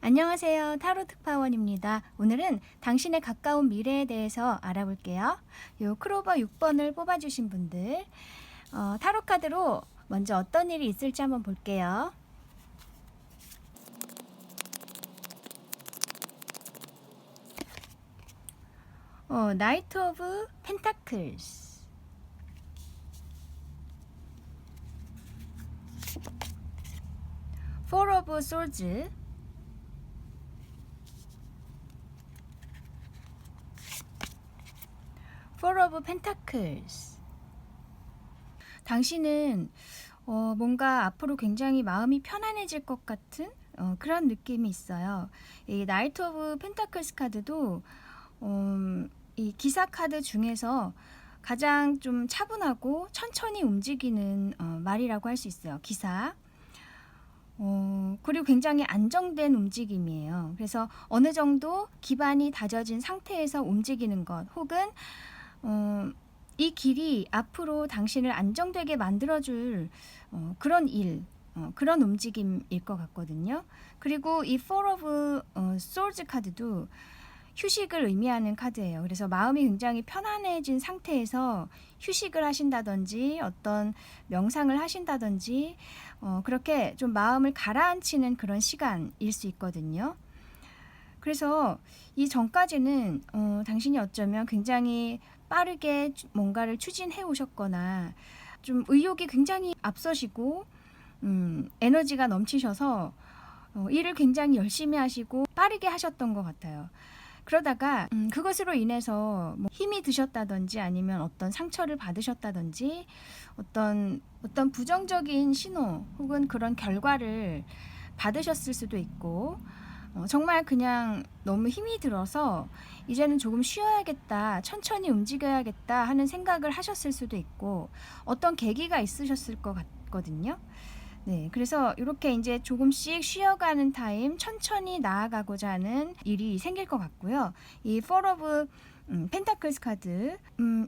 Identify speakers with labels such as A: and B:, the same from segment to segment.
A: 안녕하세요. 타로 특파원입니다. 오늘은 당신의 가까운 미래에 대해서 알아볼게요. 요 크로버 6번을 뽑아주신 분들, 타로 카드로 먼저 어떤 일이 있을지 한번 볼게요. 나이트 오브 펜타클스, 포 오브 솔즈, 포 오브 펜타클스. 당신은 뭔가 앞으로 굉장히 마음이 편안해질 것 같은 그런 느낌이 있어요. 이 나이트 오브 펜타클스 카드도 이 기사 카드 중에서 가장 좀 차분하고 천천히 움직이는 말이라고 할 수 있어요. 기사. 그리고 굉장히 안정된 움직임이에요. 그래서 어느 정도 기반이 다져진 상태에서 움직이는 것, 혹은 이 길이 앞으로 당신을 안정되게 만들어줄 그런 일, 그런 움직임일 것 같거든요. 그리고 이 Four of Swords 카드도 휴식을 의미하는 카드예요. 그래서 마음이 굉장히 편안해진 상태에서 휴식을 하신다든지 어떤 명상을 하신다든지 그렇게 좀 마음을 가라앉히는 그런 시간일 수 있거든요. 그래서 이 전까지는 당신이 어쩌면 굉장히 빠르게 뭔가를 추진해 오셨거나 좀 의욕이 굉장히 앞서시고 에너지가 넘치셔서 일을 굉장히 열심히 하시고 빠르게 하셨던 것 같아요. 그러다가 그것으로 인해서 뭐 힘이 드셨다든지 아니면 어떤 상처를 받으셨다든지 어떤 부정적인 신호 혹은 그런 결과를 받으셨을 수도 있고 정말 그냥 너무 힘이 들어서 이제는 조금 쉬어야겠다, 천천히 움직여야겠다 하는 생각을 하셨을 수도 있고 어떤 계기가 있으셨을 것 같거든요. 네, 그래서 이렇게 이제 조금씩 쉬어가는 타임, 천천히 나아가고자 하는 일이 생길 것 같고요. 이 Four of 펜타클스 카드,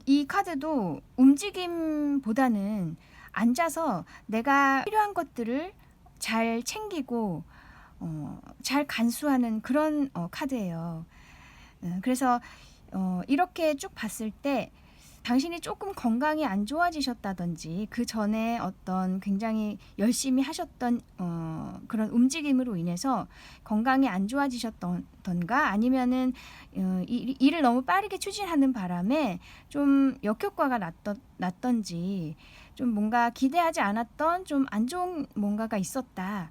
A: 이 카드도 움직임보다는 앉아서 내가 필요한 것들을 잘 챙기고 잘 간수하는 그런 카드예요. 그래서 이렇게 쭉 봤을 때 당신이 조금 건강이 안 좋아지셨다든지 그 전에 어떤 굉장히 열심히 하셨던 그런 움직임으로 인해서 건강이 안 좋아지셨던가 아니면은 일을 너무 빠르게 추진하는 바람에 좀 역효과가 났던지 좀 뭔가 기대하지 않았던 좀 안 좋은 뭔가가 있었다.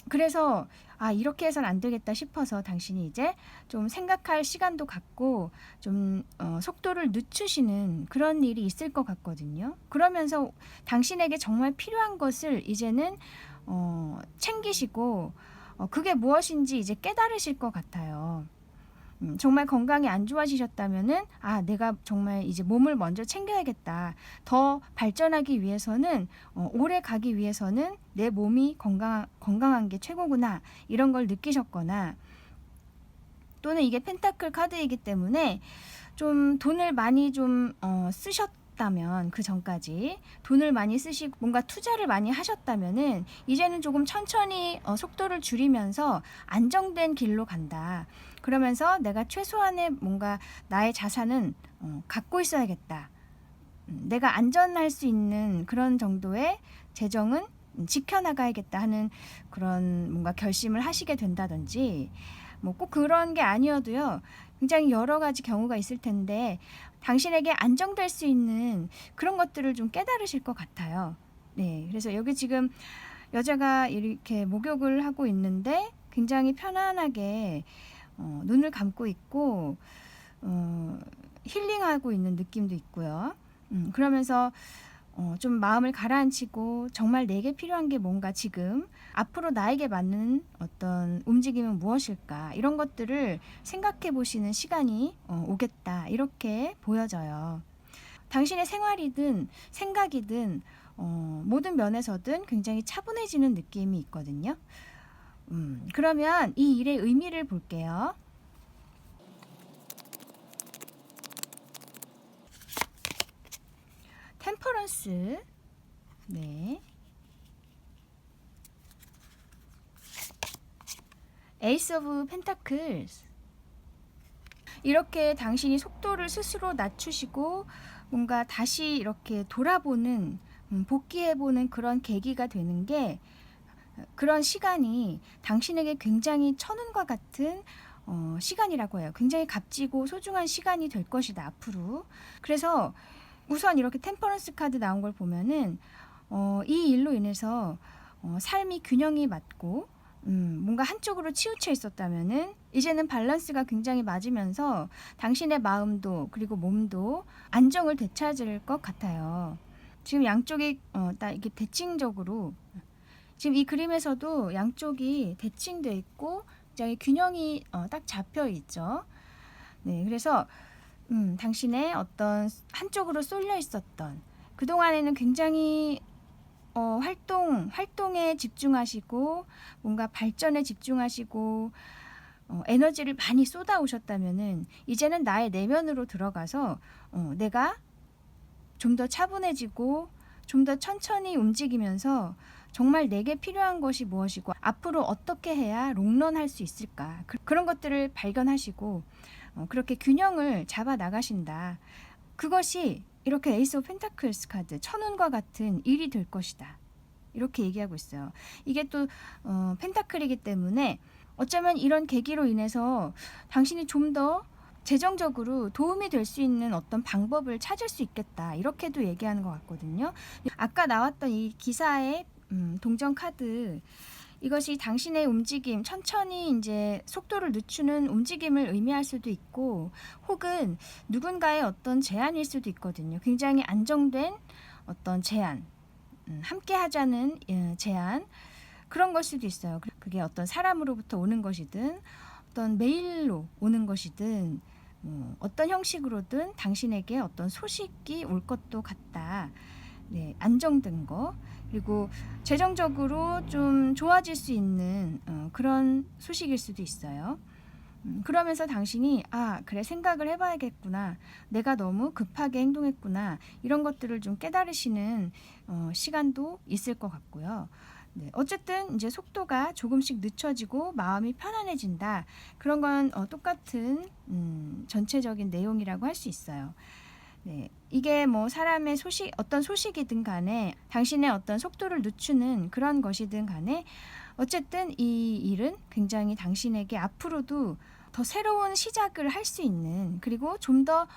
A: 그래서 이렇게 해서는 안 되겠다 싶어서 당신이 이제 좀 생각할 시간도 갖고 좀 속도를 늦추시는 그런 일이 있을 것 같거든요. 그러면서 당신에게 정말 필요한 것을 이제는 챙기시고 그게 무엇인지 이제 깨달으실 것 같아요. 정말 건강이 안 좋아지셨다면은 내가 정말 이제 몸을 먼저 챙겨야겠다. 더 발전하기 위해서는 오래 가기 위해서는 내 몸이 건강한 게 최고구나. 이런 걸 느끼셨거나 또는 이게 펜타클 카드이기 때문에 좀 돈을 많이 좀 쓰셨다면 그 전까지 돈을 많이 쓰시고 뭔가 투자를 많이 하셨다면은 이제는 조금 천천히 속도를 줄이면서 안정된 길로 간다. 그러면서 내가 최소한의 뭔가 나의 자산은 갖고 있어야겠다. 내가 안전할 수 있는 그런 정도의 재정은 지켜나가야겠다 하는 그런 뭔가 결심을 하시게 된다든지 뭐 꼭 그런 게 아니어도요. 굉장히 여러 가지 경우가 있을 텐데 당신에게 안정될 수 있는 그런 것들을 좀 깨달으실 것 같아요. 네, 그래서 여기 지금 여자가 이렇게 목욕을 하고 있는데 굉장히 편안하게 눈을 감고 있고 힐링하고 있는 느낌도 있고요. 그러면서 좀 마음을 가라앉히고 정말 내게 필요한 게 뭔가 지금 앞으로 나에게 맞는 어떤 움직임은 무엇일까 이런 것들을 생각해 보시는 시간이 오겠다 이렇게 보여져요. 당신의 생활이든 생각이든 모든 면에서든 굉장히 차분해지는 느낌이 있거든요. 그러면 이 일의 의미를 볼게요. 템퍼런스, 네, 에이스 오브 펜타클스. 이렇게 당신이 속도를 스스로 낮추시고 뭔가 다시 이렇게 돌아보는 복귀해보는 그런 계기가 되는 게 그런 시간이 당신에게 굉장히 천운과 같은 시간이라고 해요. 굉장히 값지고 소중한 시간이 될 것이다 앞으로. 그래서 우선 이렇게 템퍼런스 카드 나온 걸 보면은 이 일로 인해서 삶이 균형이 맞고 뭔가 한쪽으로 치우쳐 있었다면은 이제는 밸런스가 굉장히 맞으면서 당신의 마음도 그리고 몸도 안정을 되찾을 것 같아요. 지금 양쪽이 딱 이게 대칭적으로 지금 이 그림에서도 양쪽이 대칭돼 있고 굉장히 균형이 딱 잡혀 있죠. 네, 그래서 당신의 어떤 한쪽으로 쏠려 있었던 그동안에는 굉장히 활동에 집중하시고 뭔가 발전에 집중하시고 에너지를 많이 쏟아오셨다면은 이제는 나의 내면으로 들어가서 내가 좀 더 차분해지고 좀 더 천천히 움직이면서 정말 내게 필요한 것이 무엇이고 앞으로 어떻게 해야 롱런할 수 있을까 그런 것들을 발견하시고 그렇게 균형을 잡아 나가신다. 그것이 이렇게 에이스 오브 펜타클스 카드 천운과 같은 일이 될 것이다. 이렇게 얘기하고 있어요. 이게 또 펜타클이기 때문에 어쩌면 이런 계기로 인해서 당신이 좀 더 재정적으로 도움이 될 수 있는 어떤 방법을 찾을 수 있겠다. 이렇게도 얘기하는 것 같거든요. 아까 나왔던 이 기사의 동전 카드 이것이 당신의 움직임, 천천히 이제 속도를 늦추는 움직임을 의미할 수도 있고 혹은 누군가의 어떤 제안일 수도 있거든요. 굉장히 안정된 어떤 제안, 함께 하자는 제안 그런 걸 수도 있어요. 그게 어떤 사람으로부터 오는 것이든 어떤 메일로 오는 것이든 어떤 형식으로든 당신에게 어떤 소식이 올 것도 같다. 네, 안정된 거 그리고 재정적으로 좀 좋아질 수 있는 그런 소식일 수도 있어요. 그러면서 당신이 그래 생각을 해봐야겠구나. 내가 너무 급하게 행동했구나. 이런 것들을 좀 깨달으시는 시간도 있을 것 같고요. 네, 어쨌든 이제 속도가 조금씩 늦춰지고 마음이 편안해진다. 그런 건 똑같은 전체적인 내용이라고 할 수 있어요. 네, 이게 뭐 사람의 어떤 소식이든 간에 당신의 어떤 속도를 늦추는 그런 것이든 간에 어쨌든 이 일은 굉장히 당신에게 앞으로도 더 새로운 시작을 할 수 있는 그리고 좀 더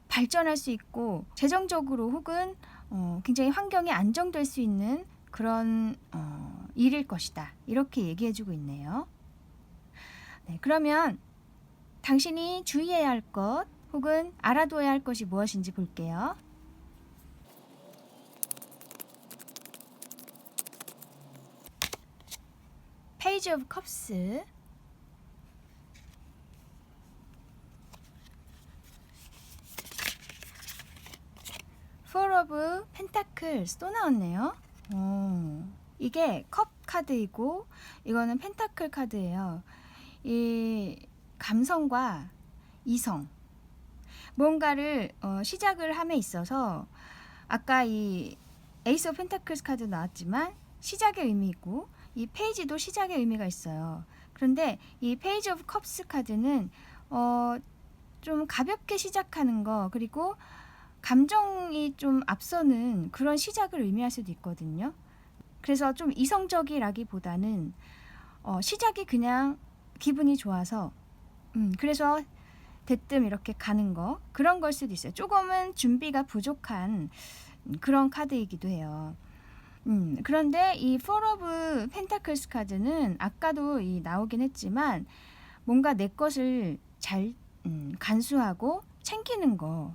A: 발전할 수 있고 재정적으로 혹은 굉장히 환경이 안정될 수 있는 그런 일일 것이다. 이렇게 얘기해주고 있네요. 네, 그러면 당신이 주의해야 할 것 혹은 알아둬야 할 것이 무엇인지 볼게요. 페이지 오브 컵스 포 오브 펜타클스 또 나왔네요. 이게 컵 카드이고 이거는 펜타클 카드예요. 이 감성과 이성 뭔가를 시작을 함에 있어서 아까 이 에이스 오브 펜타클스 카드 나왔지만 시작의 의미고 이 페이지도 시작의 의미가 있어요. 그런데 이 페이지 오브 컵스 카드는 좀 가볍게 시작하는 거 그리고 감정이 좀 앞서는 그런 시작을 의미할 수도 있거든요. 그래서 좀 이성적이라기보다는 시작이 그냥 기분이 좋아서 그래서 대뜸 이렇게 가는 거 그런 걸 수도 있어요. 조금은 준비가 부족한 그런 카드이기도 해요. 그런데 이 포 오브 펜타클스 카드는 아까도 나오긴 했지만 뭔가 내 것을 잘 간수하고 챙기는 거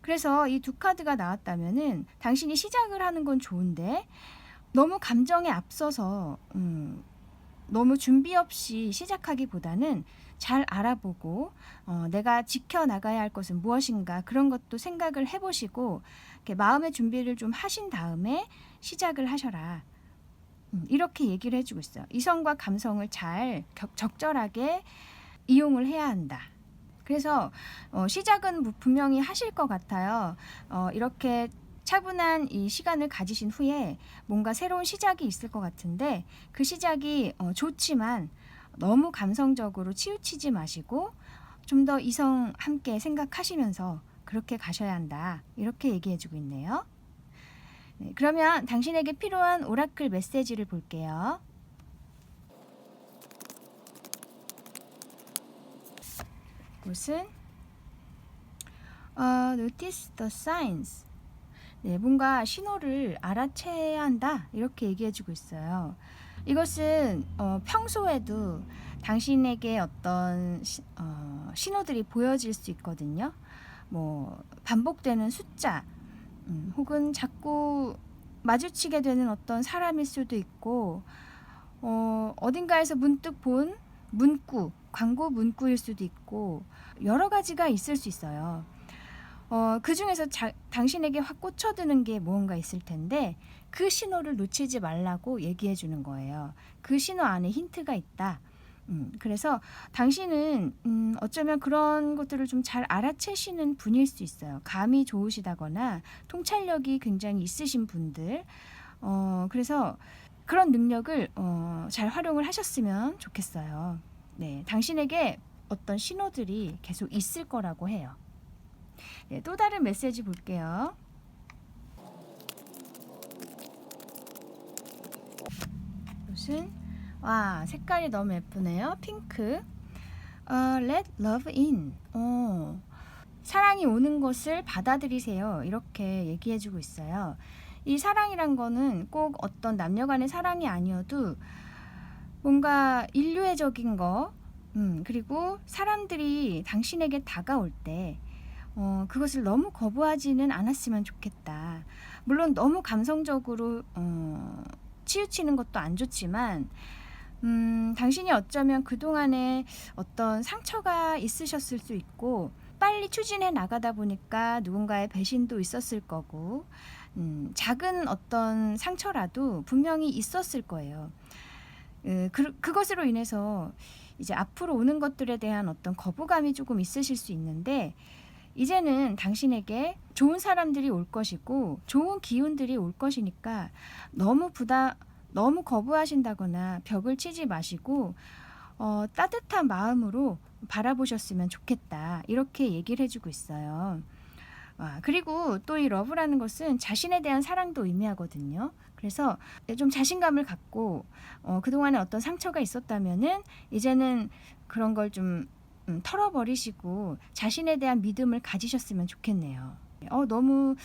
A: 그래서 이 두 카드가 나왔다면은 당신이 시작을 하는 건 좋은데 너무 감정에 앞서서 너무 준비 없이 시작하기보다는 잘 알아보고 내가 지켜나가야 할 것은 무엇인가 그런 것도 생각을 해보시고 이렇게 마음의 준비를 좀 하신 다음에 시작을 하셔라. 이렇게 얘기를 해주고 있어요. 이성과 감성을 잘 적절하게 이용을 해야 한다. 그래서 시작은 분명히 하실 것 같아요. 이렇게 차분한 이 시간을 가지신 후에 뭔가 새로운 시작이 있을 것 같은데 그 시작이 좋지만 너무 감성적으로 치우치지 마시고 좀 더 이성 함께 생각하시면서 그렇게 가셔야 한다. 이렇게 얘기해주고 있네요. 네, 그러면 당신에게 필요한 오라클 메시지를 볼게요. 무슨 notice the signs. 네, 뭔가 신호를 알아채야 한다. 이렇게 얘기해주고 있어요. 이것은 평소에도 당신에게 어떤 신호들이 보여질 수 있거든요. 뭐 반복되는 숫자, 혹은 자꾸 마주치게 되는 어떤 사람일 수도 있고, 어딘가에서 문득 본 문구, 광고 문구일 수도 있고 여러 가지가 있을 수 있어요. 그 중에서 당신에게 확 꽂혀드는 게 무언가 있을 텐데 그 신호를 놓치지 말라고 얘기해 주는 거예요. 그 신호 안에 힌트가 있다. 그래서 당신은 어쩌면 그런 것들을 좀 잘 알아채시는 분일 수 있어요. 감이 좋으시다거나 통찰력이 굉장히 있으신 분들. 그래서 그런 능력을 잘 활용을 하셨으면 좋겠어요. 네, 당신에게 어떤 신호들이 계속 있을 거라고 해요. 네, 또 다른 메시지 볼게요. 무슨? 와, 색깔이 너무 예쁘네요. 핑크. Let love in. 사랑이 오는 것을 받아들이세요. 이렇게 얘기해주고 있어요. 이 사랑이란 거는 꼭 어떤 남녀 간의 사랑이 아니어도 뭔가 인류애적인 거, 그리고 사람들이 당신에게 다가올 때 그것을 너무 거부하지는 않았으면 좋겠다. 물론 너무 감성적으로 치우치는 것도 안 좋지만 당신이 어쩌면 그동안에 어떤 상처가 있으셨을 수 있고 빨리 추진해 나가다 보니까 누군가의 배신도 있었을 거고 작은 어떤 상처라도 분명히 있었을 거예요. 그것으로 인해서 이제 앞으로 오는 것들에 대한 어떤 거부감이 조금 있으실 수 있는데 이제는 당신에게 좋은 사람들이 올 것이고 좋은 기운들이 올 것이니까 너무 거부하신다거나 벽을 치지 마시고 따뜻한 마음으로 바라보셨으면 좋겠다. 이렇게 얘기를 해주고 있어요. 그리고 또 이 러브라는 것은 자신에 대한 사랑도 의미하거든요. 그래서 좀 자신감을 갖고 그동안에 어떤 상처가 있었다면은 이제는 그런 걸 좀 털어버리시고 자신에 대한 믿음을 가지셨으면 좋겠네요. 너무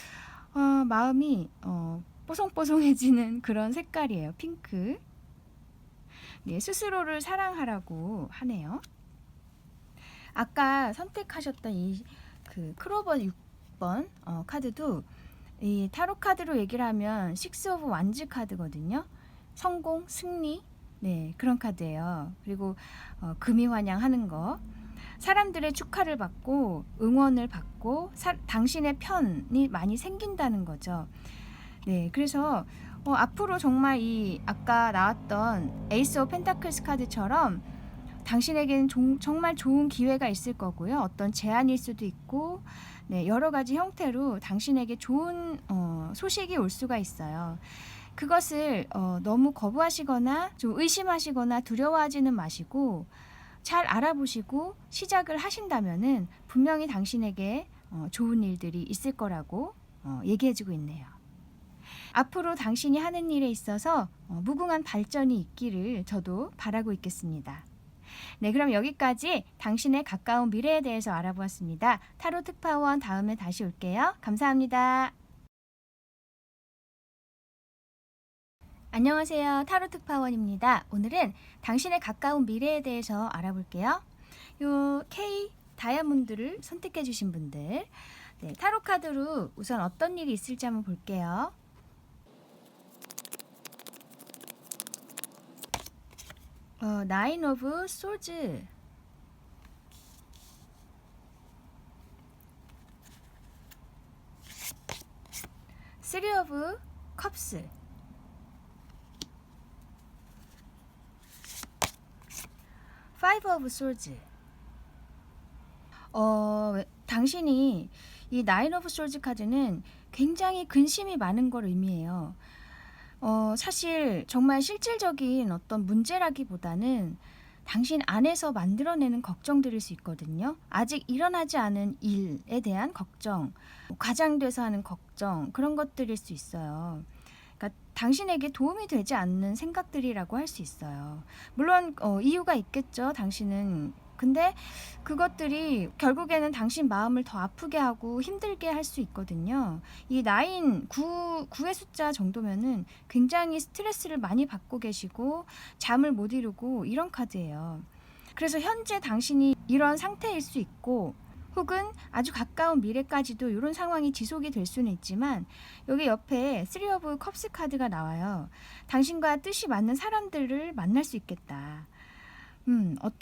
A: 마음이 뽀송뽀송해지는 그런 색깔이에요. 핑크. 네, 스스로를 사랑하라고 하네요. 아까 선택하셨던 이 크로버 6번 카드도 이 타로 카드로 얘기를 하면 6 오브 완즈 카드거든요. 성공, 승리, 네, 그런 카드예요. 그리고 금이 환영하는 거. 사람들의 축하를 받고 응원을 받고 당신의 편이 많이 생긴다는 거죠. 네, 그래서 앞으로 정말 이 아까 나왔던 에이스 오브 펜타클스 카드처럼 당신에게는 정말 좋은 기회가 있을 거고요. 어떤 제안일 수도 있고 네, 여러 가지 형태로 당신에게 좋은 소식이 올 수가 있어요. 그것을 너무 거부하시거나 좀 의심하시거나 두려워하지는 마시고 잘 알아보시고 시작을 하신다면은 분명히 당신에게 좋은 일들이 있을 거라고 얘기해주고 있네요. 앞으로 당신이 하는 일에 있어서 무궁한 발전이 있기를 저도 바라고 있겠습니다. 네, 그럼 여기까지 당신의 가까운 미래에 대해서 알아보았습니다. 타로 특파원 다음에 다시 올게요. 감사합니다. 안녕하세요. 타로 특파원입니다. 오늘은 당신의 가까운 미래에 대해서 알아볼게요. 요 K 다이아몬드를 선택해 주신 분들, 네, 타로 카드로 우선 어떤 일이 있을지 한번 볼게요. 나인 오브 소즈, 쓰리 오브 컵스, 파이브 오브 소즈. 당신이 이 나인 오브 소즈 카드는 굉장히 근심이 많은 걸 의미해요. 사실 정말 실질적인 어떤 문제라기보다는 당신 안에서 만들어내는 걱정들일 수 있거든요. 아직 일어나지 않은 일에 대한 걱정, 과장돼서 하는 걱정, 그런 것들일 수 있어요. 그러니까 당신에게 도움이 되지 않는 생각들이라고 할 수 있어요. 물론 이유가 있겠죠. 당신은. 근데 그것들이 결국에는 당신 마음을 더 아프게 하고 힘들게 할 수 있거든요. 이 9의 숫자 정도면은 굉장히 스트레스를 많이 받고 계시고 잠을 못 이루고 이런 카드예요. 그래서 현재 당신이 이런 상태일 수 있고 혹은 아주 가까운 미래까지도 이런 상황이 지속이 될 수는 있지만 여기 옆에 3 오브 컵스 카드가 나와요. 당신과 뜻이 맞는 사람들을 만날 수 있겠다.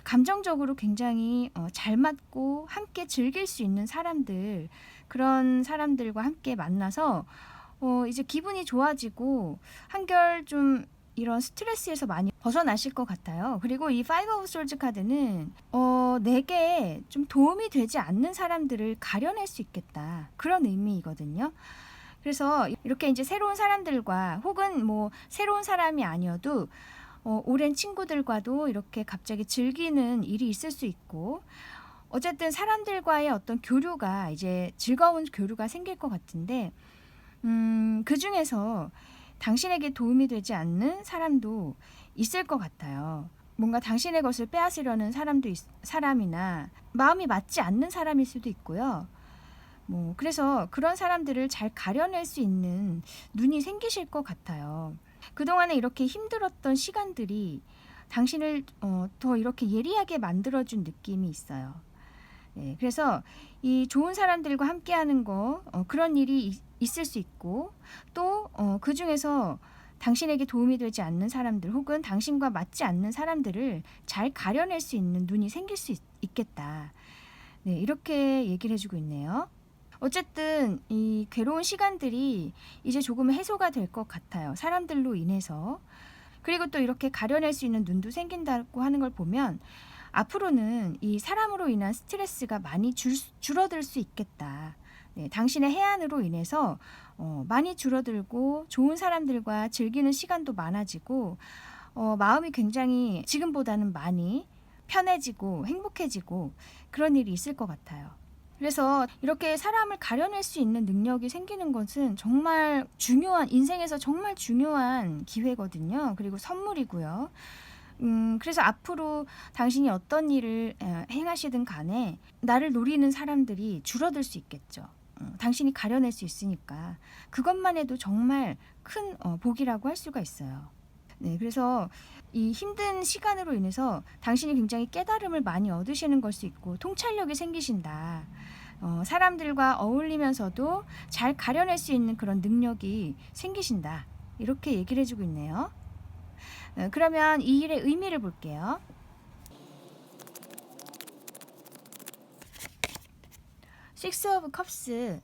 A: 감정적으로 굉장히 잘 맞고 함께 즐길 수 있는 사람들, 그런 사람들과 함께 만나서 이제 기분이 좋아지고 한결 좀 이런 스트레스에서 많이 벗어나실 것 같아요. 그리고 이 파이브 오브 솔즈 카드는 내게 좀 도움이 되지 않는 사람들을 가려낼 수 있겠다, 그런 의미이거든요. 그래서 이렇게 이제 새로운 사람들과 혹은 뭐 새로운 사람이 아니어도 오랜 친구들과도 이렇게 갑자기 즐기는 일이 있을 수 있고, 어쨌든 사람들과의 어떤 교류가 이제 즐거운 교류가 생길 것 같은데, 그 중에서 당신에게 도움이 되지 않는 사람도 있을 것 같아요. 뭔가 당신의 것을 빼앗으려는 사람이나 마음이 맞지 않는 사람일 수도 있고요. 그래서 그런 사람들을 잘 가려낼 수 있는 눈이 생기실 것 같아요. 그동안에 이렇게 힘들었던 시간들이 당신을 더 이렇게 예리하게 만들어준 느낌이 있어요. 네, 그래서 이 좋은 사람들과 함께하는 거, 그런 일이 있을 수 있고, 또 그 중에서 당신에게 도움이 되지 않는 사람들 혹은 당신과 맞지 않는 사람들을 잘 가려낼 수 있는 눈이 생길 수 있겠다. 네, 이렇게 얘기를 해주고 있네요. 어쨌든 이 괴로운 시간들이 이제 조금 해소가 될 것 같아요. 사람들로 인해서. 그리고 또 이렇게 가려낼 수 있는 눈도 생긴다고 하는 걸 보면 앞으로는 이 사람으로 인한 스트레스가 많이 줄어들 수 있겠다. 네, 당신의 해안으로 인해서 많이 줄어들고 좋은 사람들과 즐기는 시간도 많아지고 마음이 굉장히 지금보다는 많이 편해지고 행복해지고 그런 일이 있을 것 같아요. 그래서 이렇게 사람을 가려낼 수 있는 능력이 생기는 것은 정말 중요한, 인생에서 정말 중요한 기회거든요. 그리고 선물이고요. 그래서 앞으로 당신이 어떤 일을 행하시든 간에 나를 노리는 사람들이 줄어들 수 있겠죠. 당신이 가려낼 수 있으니까 그것만 해도 정말 큰 복이라고 할 수가 있어요. 네, 그래서 이 힘든 시간으로 인해서 당신이 굉장히 깨달음을 많이 얻으시는 걸 수 있고 통찰력이 생기신다. 사람들과 어울리면서도 잘 가려낼 수 있는 그런 능력이 생기신다. 이렇게 얘기를 해주고 있네요. 그러면 이 일의 의미를 볼게요. 식스 오브 컵스,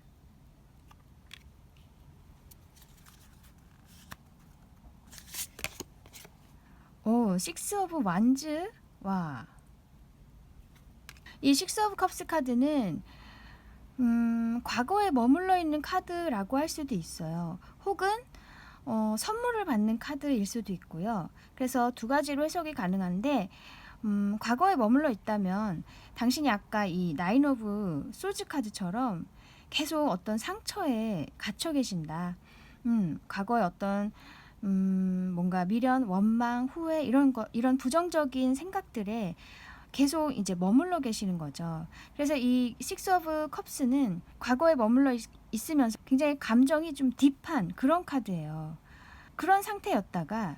A: 식스 오브 완즈. 와. 이 식스 오브 컵스 카드는 과거에 머물러 있는 카드라고 할 수도 있어요. 혹은 선물을 받는 카드일 수도 있고요. 그래서 두 가지로 해석이 가능한데 과거에 머물러 있다면 당신이 아까 이 나인 오브 소즈 카드처럼 계속 어떤 상처에 갇혀 계신다. 과거에 어떤 뭔가 미련, 원망, 후회 이런 부정적인 생각들에 계속 이제 머물러 계시는 거죠. 그래서 이 식스 오브 컵스는 과거에 머물러 있으면서 굉장히 감정이 좀 딥한 그런 카드예요. 그런 상태였다가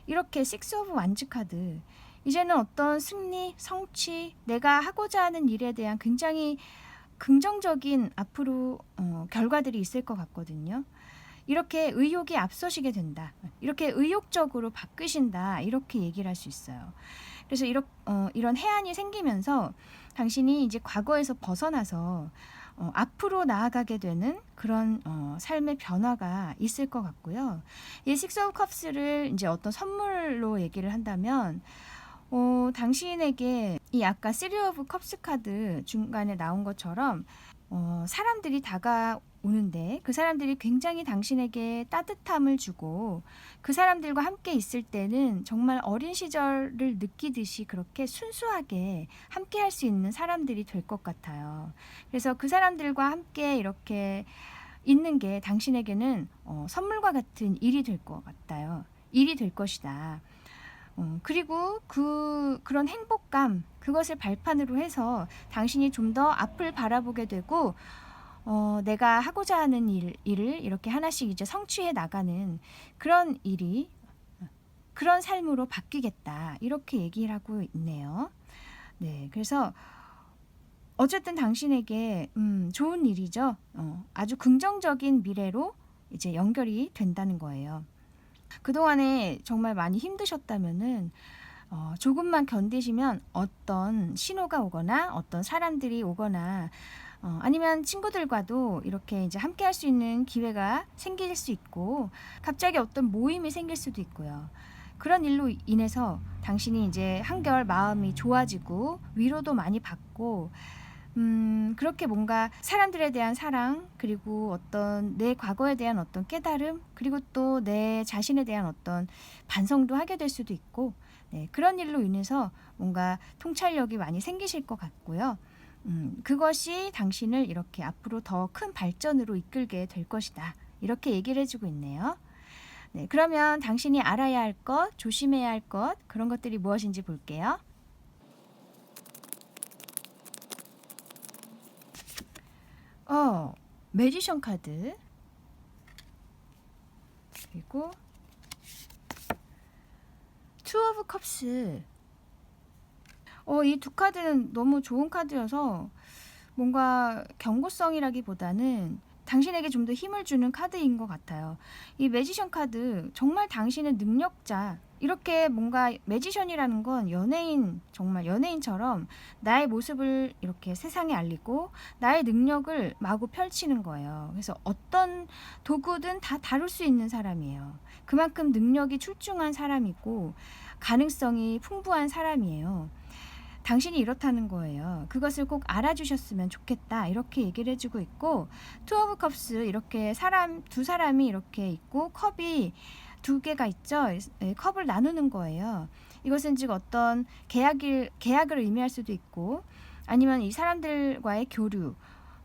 A: 이렇게 식스 오브 완즈 카드, 이제는 어떤 승리, 성취, 내가 하고자 하는 일에 대한 굉장히 긍정적인 앞으로 결과들이 있을 것 같거든요. 이렇게 의욕이 앞서시게 된다. 이렇게 의욕적으로 바뀌신다. 이렇게 얘기를 할 수 있어요. 그래서 이런 해안이 생기면서 당신이 이제 과거에서 벗어나서 앞으로 나아가게 되는 그런 삶의 변화가 있을 것 같고요. 이 Six of Cups를 이제 어떤 선물로 얘기를 한다면 당신에게 이 아까 Three of Cups 카드 중간에 나온 것처럼 사람들이 다가오는데 그 사람들이 굉장히 당신에게 따뜻함을 주고 그 사람들과 함께 있을 때는 정말 어린 시절을 느끼듯이 그렇게 순수하게 함께 할 수 있는 사람들이 될 것 같아요. 그래서 그 사람들과 함께 이렇게 있는 게 당신에게는 선물과 같은 일이 될 것 같아요. 일이 될 것이다. 그리고 그런 행복감, 그것을 발판으로 해서 당신이 좀 더 앞을 바라보게 되고 내가 하고자 하는 일을 이렇게 하나씩 이제 성취해 나가는 그런 일이 그런 삶으로 바뀌겠다. 이렇게 얘기를 하고 있네요. 네, 그래서 어쨌든 당신에게 좋은 일이죠. 아주 긍정적인 미래로 이제 연결이 된다는 거예요. 그동안에 정말 많이 힘드셨다면은 조금만 견디시면 어떤 신호가 오거나 어떤 사람들이 오거나 아니면 친구들과도 이렇게 이제 함께 할 수 있는 기회가 생길 수 있고 갑자기 어떤 모임이 생길 수도 있고요. 그런 일로 인해서 당신이 이제 한결 마음이 좋아지고 위로도 많이 받고 그렇게 뭔가 사람들에 대한 사랑, 그리고 어떤 내 과거에 대한 어떤 깨달음, 그리고 또 내 자신에 대한 어떤 반성도 하게 될 수도 있고, 네, 그런 일로 인해서 뭔가 통찰력이 많이 생기실 것 같고요. 그것이 당신을 이렇게 앞으로 더 큰 발전으로 이끌게 될 것이다. 이렇게 얘기를 해주고 있네요. 네, 그러면 당신이 알아야 할 것, 조심해야 할 것, 그런 것들이 무엇인지 볼게요. 매지션 카드, 그리고 투 오브 컵스. 이 두 카드는 너무 좋은 카드여서 뭔가 경고성이라기보다는 당신에게 좀 더 힘을 주는 카드인 것 같아요. 이 매지션 카드, 정말 당신은 능력자. 이렇게 뭔가 매지션이라는 건 연예인, 정말 연예인처럼 나의 모습을 이렇게 세상에 알리고 나의 능력을 마구 펼치는 거예요. 그래서 어떤 도구든 다 다룰 수 있는 사람이에요. 그만큼 능력이 출중한 사람이고 가능성이 풍부한 사람이에요. 당신이 이렇다는 거예요. 그것을 꼭 알아주셨으면 좋겠다. 이렇게 얘기를 해주고 있고, 투 오브 컵스, 이렇게 두 사람이 이렇게 있고 컵이 두 개가 있죠. 컵을 나누는 거예요. 이것은 즉 어떤 계약을 의미할 수도 있고, 아니면 이 사람들과의 교류,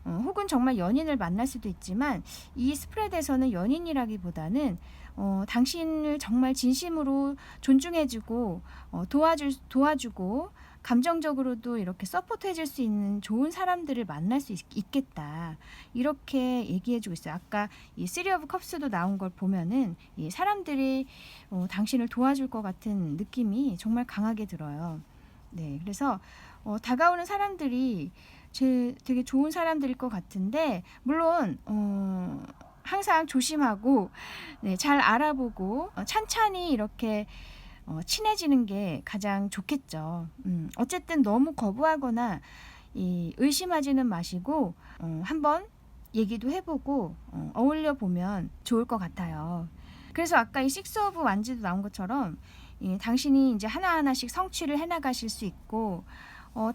A: 혹은 정말 연인을 만날 수도 있지만, 이 스프레드에서는 연인이라기보다는 당신을 정말 진심으로 존중해주고 도와주고 감정적으로도 이렇게 서포트해줄 수 있는 좋은 사람들을 만날 수 있겠다. 이렇게 얘기해주고 있어요. 아까 이 쓰리 오브 컵스도 나온 걸 보면은 이 사람들이 당신을 도와줄 것 같은 느낌이 정말 강하게 들어요. 네, 그래서 다가오는 사람들이 되게 좋은 사람들일 것 같은데, 물론 항상 조심하고 네, 잘 알아보고 찬찬히 이렇게 친해지는 게 가장 좋겠죠. 어쨌든 너무 거부하거나 의심하지는 마시고 한번 얘기도 해보고 어울려 보면 좋을 것 같아요. 그래서 아까 이 식스 오브 완지도 나온 것처럼 당신이 이제 하나하나씩 성취를 해나가실 수 있고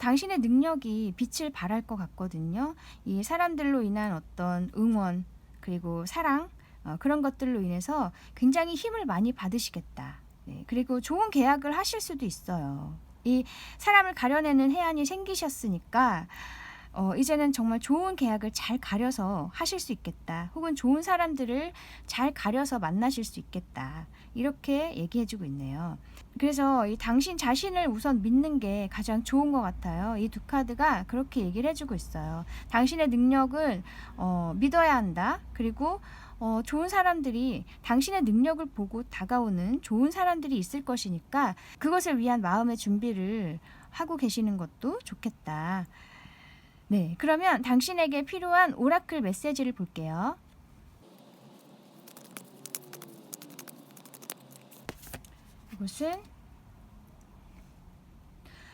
A: 당신의 능력이 빛을 발할 것 같거든요. 이 사람들로 인한 어떤 응원 그리고 사랑 그런 것들로 인해서 굉장히 힘을 많이 받으시겠다. 네, 그리고 좋은 계약을 하실 수도 있어요. 이 사람을 가려내는 해안이 생기셨으니까 이제는 정말 좋은 계약을 잘 가려서 하실 수 있겠다. 혹은 좋은 사람들을 잘 가려서 만나실 수 있겠다. 이렇게 얘기해주고 있네요. 그래서 이 당신 자신을 우선 믿는 게 가장 좋은 것 같아요. 이 두 카드가 그렇게 얘기를 해주고 있어요. 당신의 능력을 믿어야 한다. 그리고 좋은 사람들이 당신의 능력을 보고 다가오는 좋은 사람들이 있을 것이니까 그것을 위한 마음의 준비를 하고 계시는 것도 좋겠다. 네, 그러면 당신에게 필요한 오라클 메시지를 볼게요. 이것은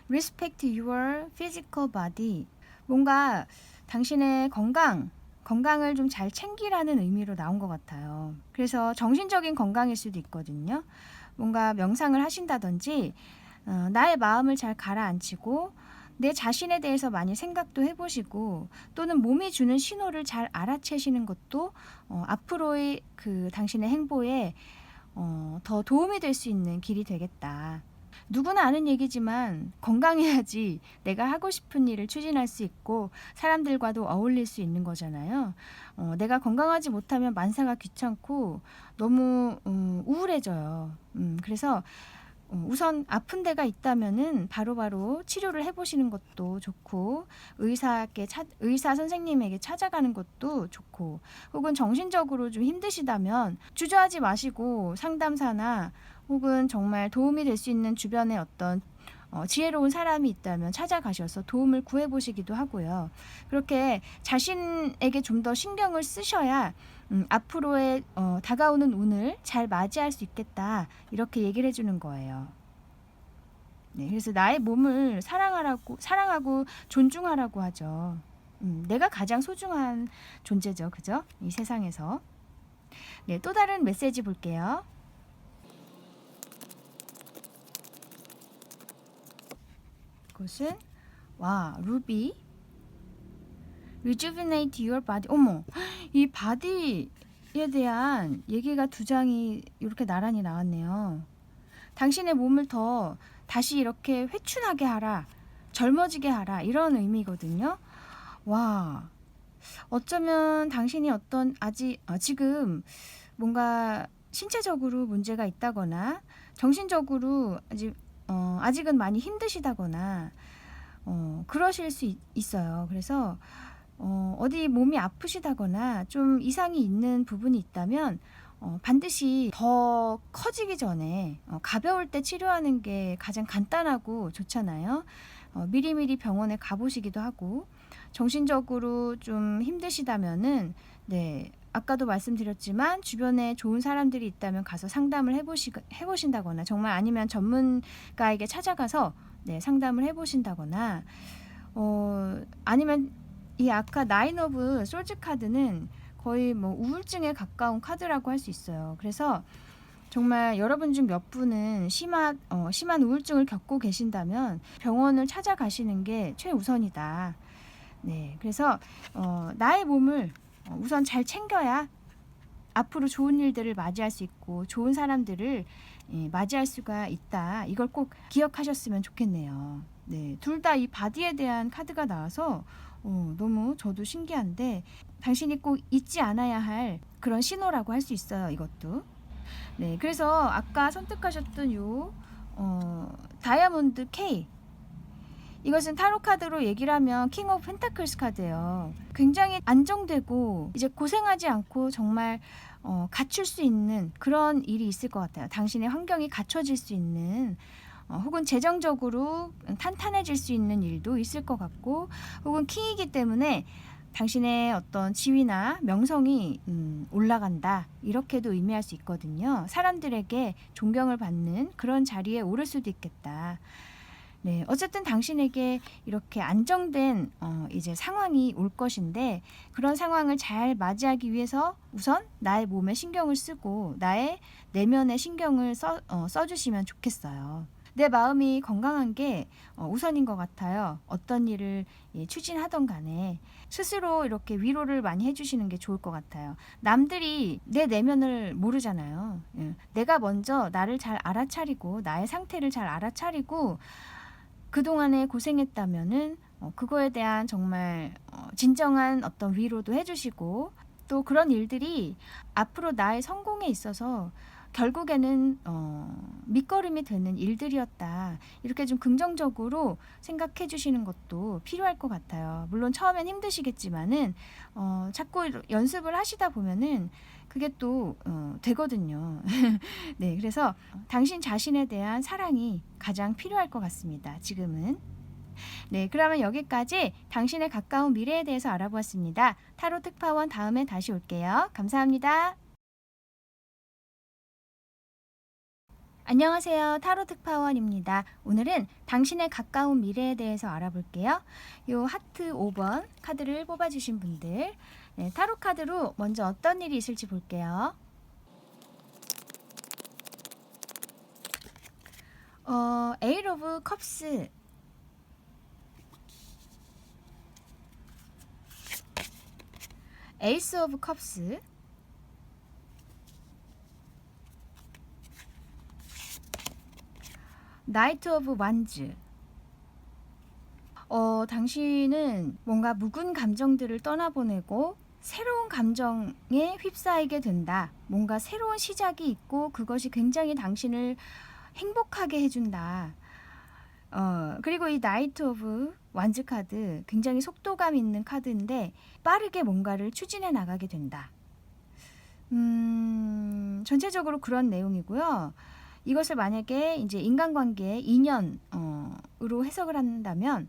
A: Respect your physical body. 뭔가 당신의 건강을 좀 잘 챙기라는 의미로 나온 것 같아요. 그래서 정신적인 건강일 수도 있거든요. 뭔가 명상을 하신다든지 나의 마음을 잘 가라앉히고 내 자신에 대해서 많이 생각도 해보시고 또는 몸이 주는 신호를 잘 알아채시는 것도 앞으로의 그 당신의 행보에 더 도움이 될 수 있는 길이 되겠다. 누구나 아는 얘기지만 건강해야지 내가 하고 싶은 일을 추진할 수 있고 사람들과도 어울릴 수 있는 거잖아요. 내가 건강하지 못하면 만사가 귀찮고 너무 우울해져요. 그래서 우선 아픈 데가 있다면은 바로바로 치료를 해보시는 것도 좋고 의사 선생님에게 찾아가는 것도 좋고 혹은 정신적으로 좀 힘드시다면 주저하지 마시고 상담사나 혹은 정말 도움이 될 수 있는 주변에 어떤 지혜로운 사람이 있다면 찾아가셔서 도움을 구해보시기도 하고요. 그렇게 자신에게 좀 더 신경을 쓰셔야 앞으로의 다가오는 운을 잘 맞이할 수 있겠다. 이렇게 얘기를 해주는 거예요. 네, 그래서 나의 몸을 사랑하고 존중하라고 하죠. 내가 가장 소중한 존재죠. 그죠? 이 세상에서. 네, 또 다른 메시지 볼게요. 이것은 루비 Rejuvenate your body. 어머, 이 바디에 대한 얘기가 두 장이 이렇게 나란히 나왔네요. 당신의 몸을 더 다시 이렇게 회춘하게 하라, 젊어지게 하라 이런 의미거든요. 어쩌면 당신이 지금 뭔가 신체적으로 문제가 있다거나 정신적으로 아직은 많이 힘드시다거나 그러실 수 있어요. 그래서 어디 몸이 아프시다거나 좀 이상이 있는 부분이 있다면 반드시 더 커지기 전에 가벼울 때 치료하는 게 가장 간단하고 좋잖아요. 미리미리 병원에 가보시기도 하고 정신적으로 좀 힘드시다면은 아까도 말씀드렸지만 주변에 좋은 사람들이 있다면 가서 상담을 해보신다거나 정말 아니면 전문가에게 찾아가서 상담을 해보신다거나 아니면 이 아까 나인 오브 솔즈 카드는 거의 뭐 우울증에 가까운 카드라고 할 수 있어요. 그래서 정말 여러분 중 몇 분은 심한 우울증을 겪고 계신다면 병원을 찾아가시는 게 최우선이다. 네, 그래서 나의 몸을 우선 잘 챙겨야 앞으로 좋은 일들을 맞이할 수 있고 좋은 사람들을 맞이할 수가 있다. 이걸 꼭 기억하셨으면 좋겠네요. 네, 둘 다 이 바디에 대한 카드가 나와서 너무 저도 신기한데 당신이 꼭 잊지 않아야 할 그런 신호라고 할 수 있어요. 이것도. 네, 그래서 아까 선택하셨던 다이아몬드 K, 이것은 타로 카드로 얘기를 하면 킹 오브 펜타클스 카드예요. 굉장히 안정되고 이제 고생하지 않고 정말 갖출 수 있는 그런 일이 있을 것 같아요. 당신의 환경이 갖춰질 수 있는 혹은 재정적으로 탄탄해질 수 있는 일도 있을 것 같고 혹은 킹이기 때문에 당신의 어떤 지위나 명성이 올라간다 이렇게도 의미할 수 있거든요. 사람들에게 존경을 받는 그런 자리에 오를 수도 있겠다. 네, 어쨌든 당신에게 이렇게 안정된 이제 상황이 올 것인데 그런 상황을 잘 맞이하기 위해서 우선 나의 몸에 신경을 쓰고 나의 내면에 신경을 써주시면 좋겠어요. 내 마음이 건강한 게 우선인 것 같아요. 어떤 일을 추진하던 간에 스스로 이렇게 위로를 많이 해주시는 게 좋을 것 같아요. 남들이 내 내면을 모르잖아요. 내가 먼저 나를 잘 알아차리고 나의 상태를 잘 알아차리고 그동안에 고생했다면은 그거에 대한 정말 진정한 어떤 위로도 해주시고 또 그런 일들이 앞으로 나의 성공에 있어서 결국에는 밑거름이 되는 일들이었다. 이렇게 좀 긍정적으로 생각해 주시는 것도 필요할 것 같아요. 물론 처음엔 힘드시겠지만은 자꾸 연습을 하시다 보면은 그게 또 되거든요. 네, 그래서 당신 자신에 대한 사랑이 가장 필요할 것 같습니다. 지금은. 네, 그러면 여기까지 당신의 가까운 미래에 대해서 알아보았습니다. 타로 특파원 다음에 다시 올게요. 감사합니다. 안녕하세요. 타로 특파원입니다. 오늘은 당신의 가까운 미래에 대해서 알아볼게요. 요 하트 5번 카드를 뽑아주신 분들, 네, 타로 카드로 먼저 어떤 일이 있을지 볼게요. 에잇 오브 컵스, 에이스 오브 컵스, 나이트 오브 완즈. 당신은 뭔가 묵은 감정들을 떠나보내고 새로운 감정에 휩싸이게 된다. 뭔가 새로운 시작이 있고 그것이 굉장히 당신을 행복하게 해준다. 그리고 이 나이트 오브 완즈 카드 굉장히 속도감 있는 카드인데 빠르게 뭔가를 추진해 나가게 된다. 전체적으로 그런 내용이고요. 이것을 만약에 이제 인간관계의 인연으로 해석을 한다면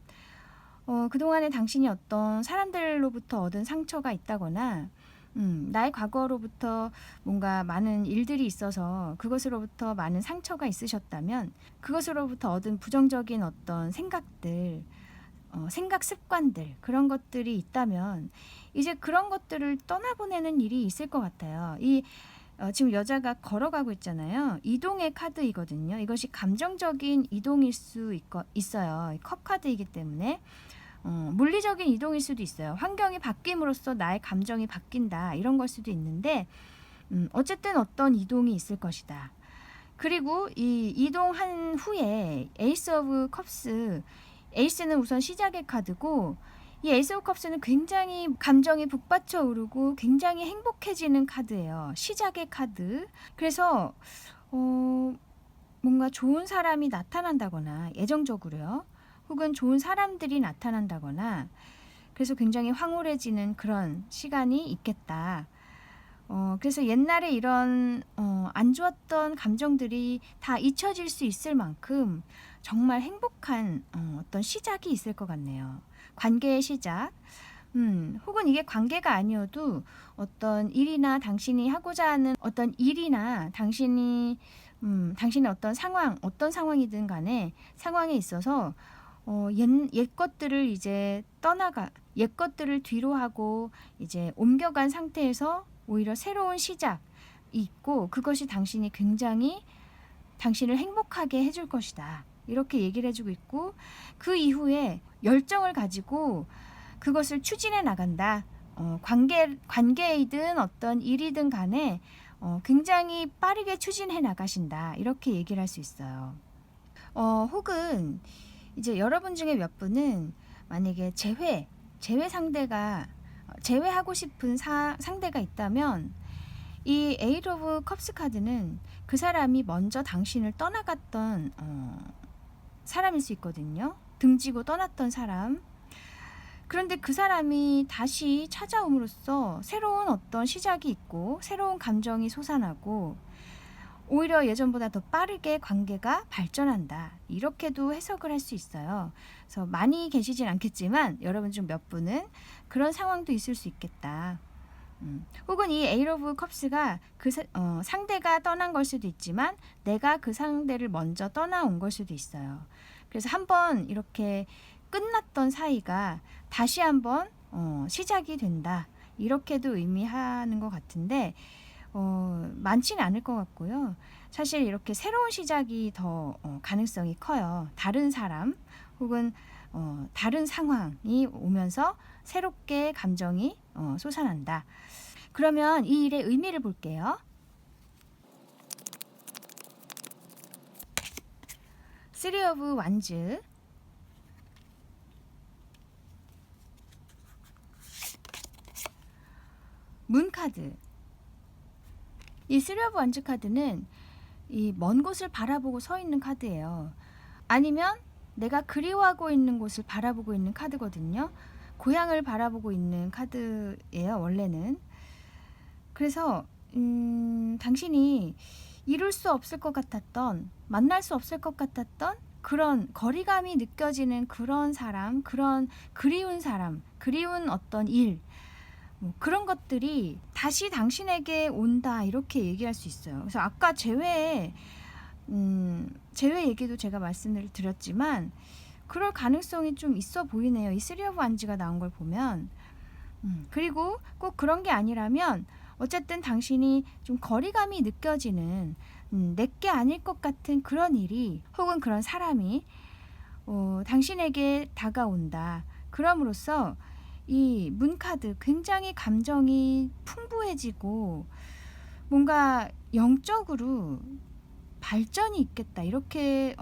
A: 그동안에 당신이 어떤 사람들로부터 얻은 상처가 있다거나 나의 과거로부터 뭔가 많은 일들이 있어서 그것으로부터 많은 상처가 있으셨다면 그것으로부터 얻은 부정적인 어떤 생각들, 생각 습관들 그런 것들이 있다면 이제 그런 것들을 떠나보내는 일이 있을 것 같아요. 지금 여자가 걸어가고 있잖아요. 이동의 카드이거든요. 이것이 감정적인 이동일 수 있어요. 컵 카드이기 때문에 물리적인 이동일 수도 있어요. 환경이 바뀜으로써 나의 감정이 바뀐다 이런 걸 수도 있는데 어쨌든 어떤 이동이 있을 것이다. 그리고 이 이동한 후에 에이스 오브 컵스, 에이스는 우선 시작의 카드고 이 에이스 오브 컵스는 굉장히 감정이 북받쳐 오르고 굉장히 행복해지는 카드예요. 시작의 카드. 그래서 뭔가 좋은 사람이 나타난다거나 애정적으로요. 혹은 좋은 사람들이 나타난다거나 그래서 굉장히 황홀해지는 그런 시간이 있겠다. 그래서 옛날에 이런 안 좋았던 감정들이 다 잊혀질 수 있을 만큼 정말 행복한 어떤 시작이 있을 것 같네요. 관계의 시작. 혹은 이게 관계가 아니어도 어떤 일이나 당신이 하고자 하는 어떤 일이나 당신의 어떤 상황, 어떤 상황이든 간에 상황에 있어서 옛 것들을 이제 옛 것들을 뒤로 하고 이제 옮겨간 상태에서 오히려 새로운 시작이 있고 그것이 당신이 굉장히 당신을 행복하게 해줄 것이다. 이렇게 얘기를 해주고 있고 그 이후에 열정을 가지고 그것을 추진해 나간다. 관계이든 어떤 일이든 간에 굉장히 빠르게 추진해 나가신다. 이렇게 얘기를 할 수 있어요. 혹은 이제 여러분 중에 몇 분은 만약에 제외하고 싶은 상대가 있다면 이 에잇 오브 컵스 카드는 그 사람이 먼저 당신을 떠나갔던 사람일 수 있거든요. 등지고 떠났던 사람. 그런데 그 사람이 다시 찾아옴으로써 새로운 어떤 시작이 있고 새로운 감정이 솟아나고 오히려 예전보다 더 빠르게 관계가 발전한다. 이렇게도 해석을 할 수 있어요. 그래서 많이 계시진 않겠지만 여러분 중 몇 분은 그런 상황도 있을 수 있겠다. 혹은 이 에잇 오브 컵스가 상대가 떠난 걸 수도 있지만 내가 그 상대를 먼저 떠나온 걸 수도 있어요. 그래서 한번 이렇게 끝났던 사이가 다시 한번 시작이 된다. 이렇게도 의미하는 것 같은데 많지는 않을 것 같고요. 사실 이렇게 새로운 시작이 더 가능성이 커요. 다른 사람 혹은 다른 상황이 오면서 새롭게 감정이 솟아난다. 그러면 이 일의 의미를 볼게요. 쓰리 오브 완즈, 문 카드. 이 쓰리 오브 완즈 카드는 이 먼 곳을 바라보고 서 있는 카드예요. 아니면 내가 그리워하고 있는 곳을 바라보고 있는 카드거든요. 고향을 바라보고 있는 카드예요, 원래는. 그래서 당신이 이룰 수 없을 것 같았던, 만날 수 없을 것 같았던 그런 거리감이 느껴지는 그런 사람, 그런 그리운 사람, 그리운 어떤 일, 뭐 그런 것들이 다시 당신에게 온다 이렇게 얘기할 수 있어요. 그래서 아까 재회 얘기도 제가 말씀을 드렸지만 그럴 가능성이 좀 있어 보이네요. 이 쓰리 오브 완즈가 나온 걸 보면. 그리고 꼭 그런 게 아니라면 어쨌든 당신이 좀 거리감이 느껴지는 내게 아닐 것 같은 그런 일이 혹은 그런 사람이 당신에게 다가온다. 그럼으로써 이 문카드 굉장히 감정이 풍부해지고 뭔가 영적으로 발전이 있겠다 이렇게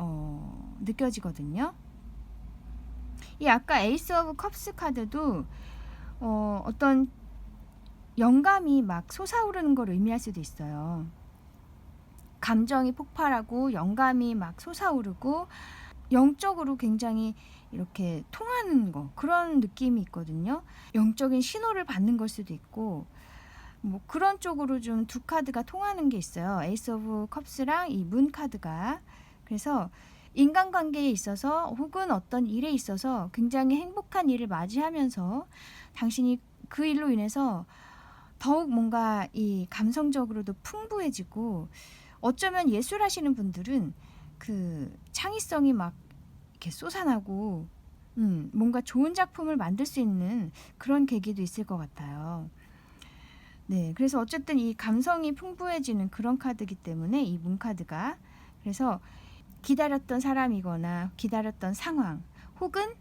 A: 느껴지거든요. 이 아까 에이스 오브 컵스 카드도 어떤 영감이 막 솟아오르는 걸 의미할 수도 있어요. 감정이 폭발하고 영감이 막 솟아오르고 영적으로 굉장히 이렇게 통하는 거 그런 느낌이 있거든요. 영적인 신호를 받는 걸 수도 있고 뭐 그런 쪽으로 좀 두 카드가 통하는 게 있어요. 에이스 오브 컵스랑 이 문 카드가. 그래서 인간관계에 있어서 혹은 어떤 일에 있어서 굉장히 행복한 일을 맞이하면서 당신이 그 일로 인해서 더욱 뭔가 이 감성적으로도 풍부해지고 어쩌면 예술하시는 분들은 그 창의성이 막 이렇게 솟아나고 뭔가 좋은 작품을 만들 수 있는 그런 계기도 있을 것 같아요. 네, 그래서 어쨌든 이 감성이 풍부해지는 그런 카드이기 때문에 이 문카드가 그래서 기다렸던 사람이거나 기다렸던 상황 혹은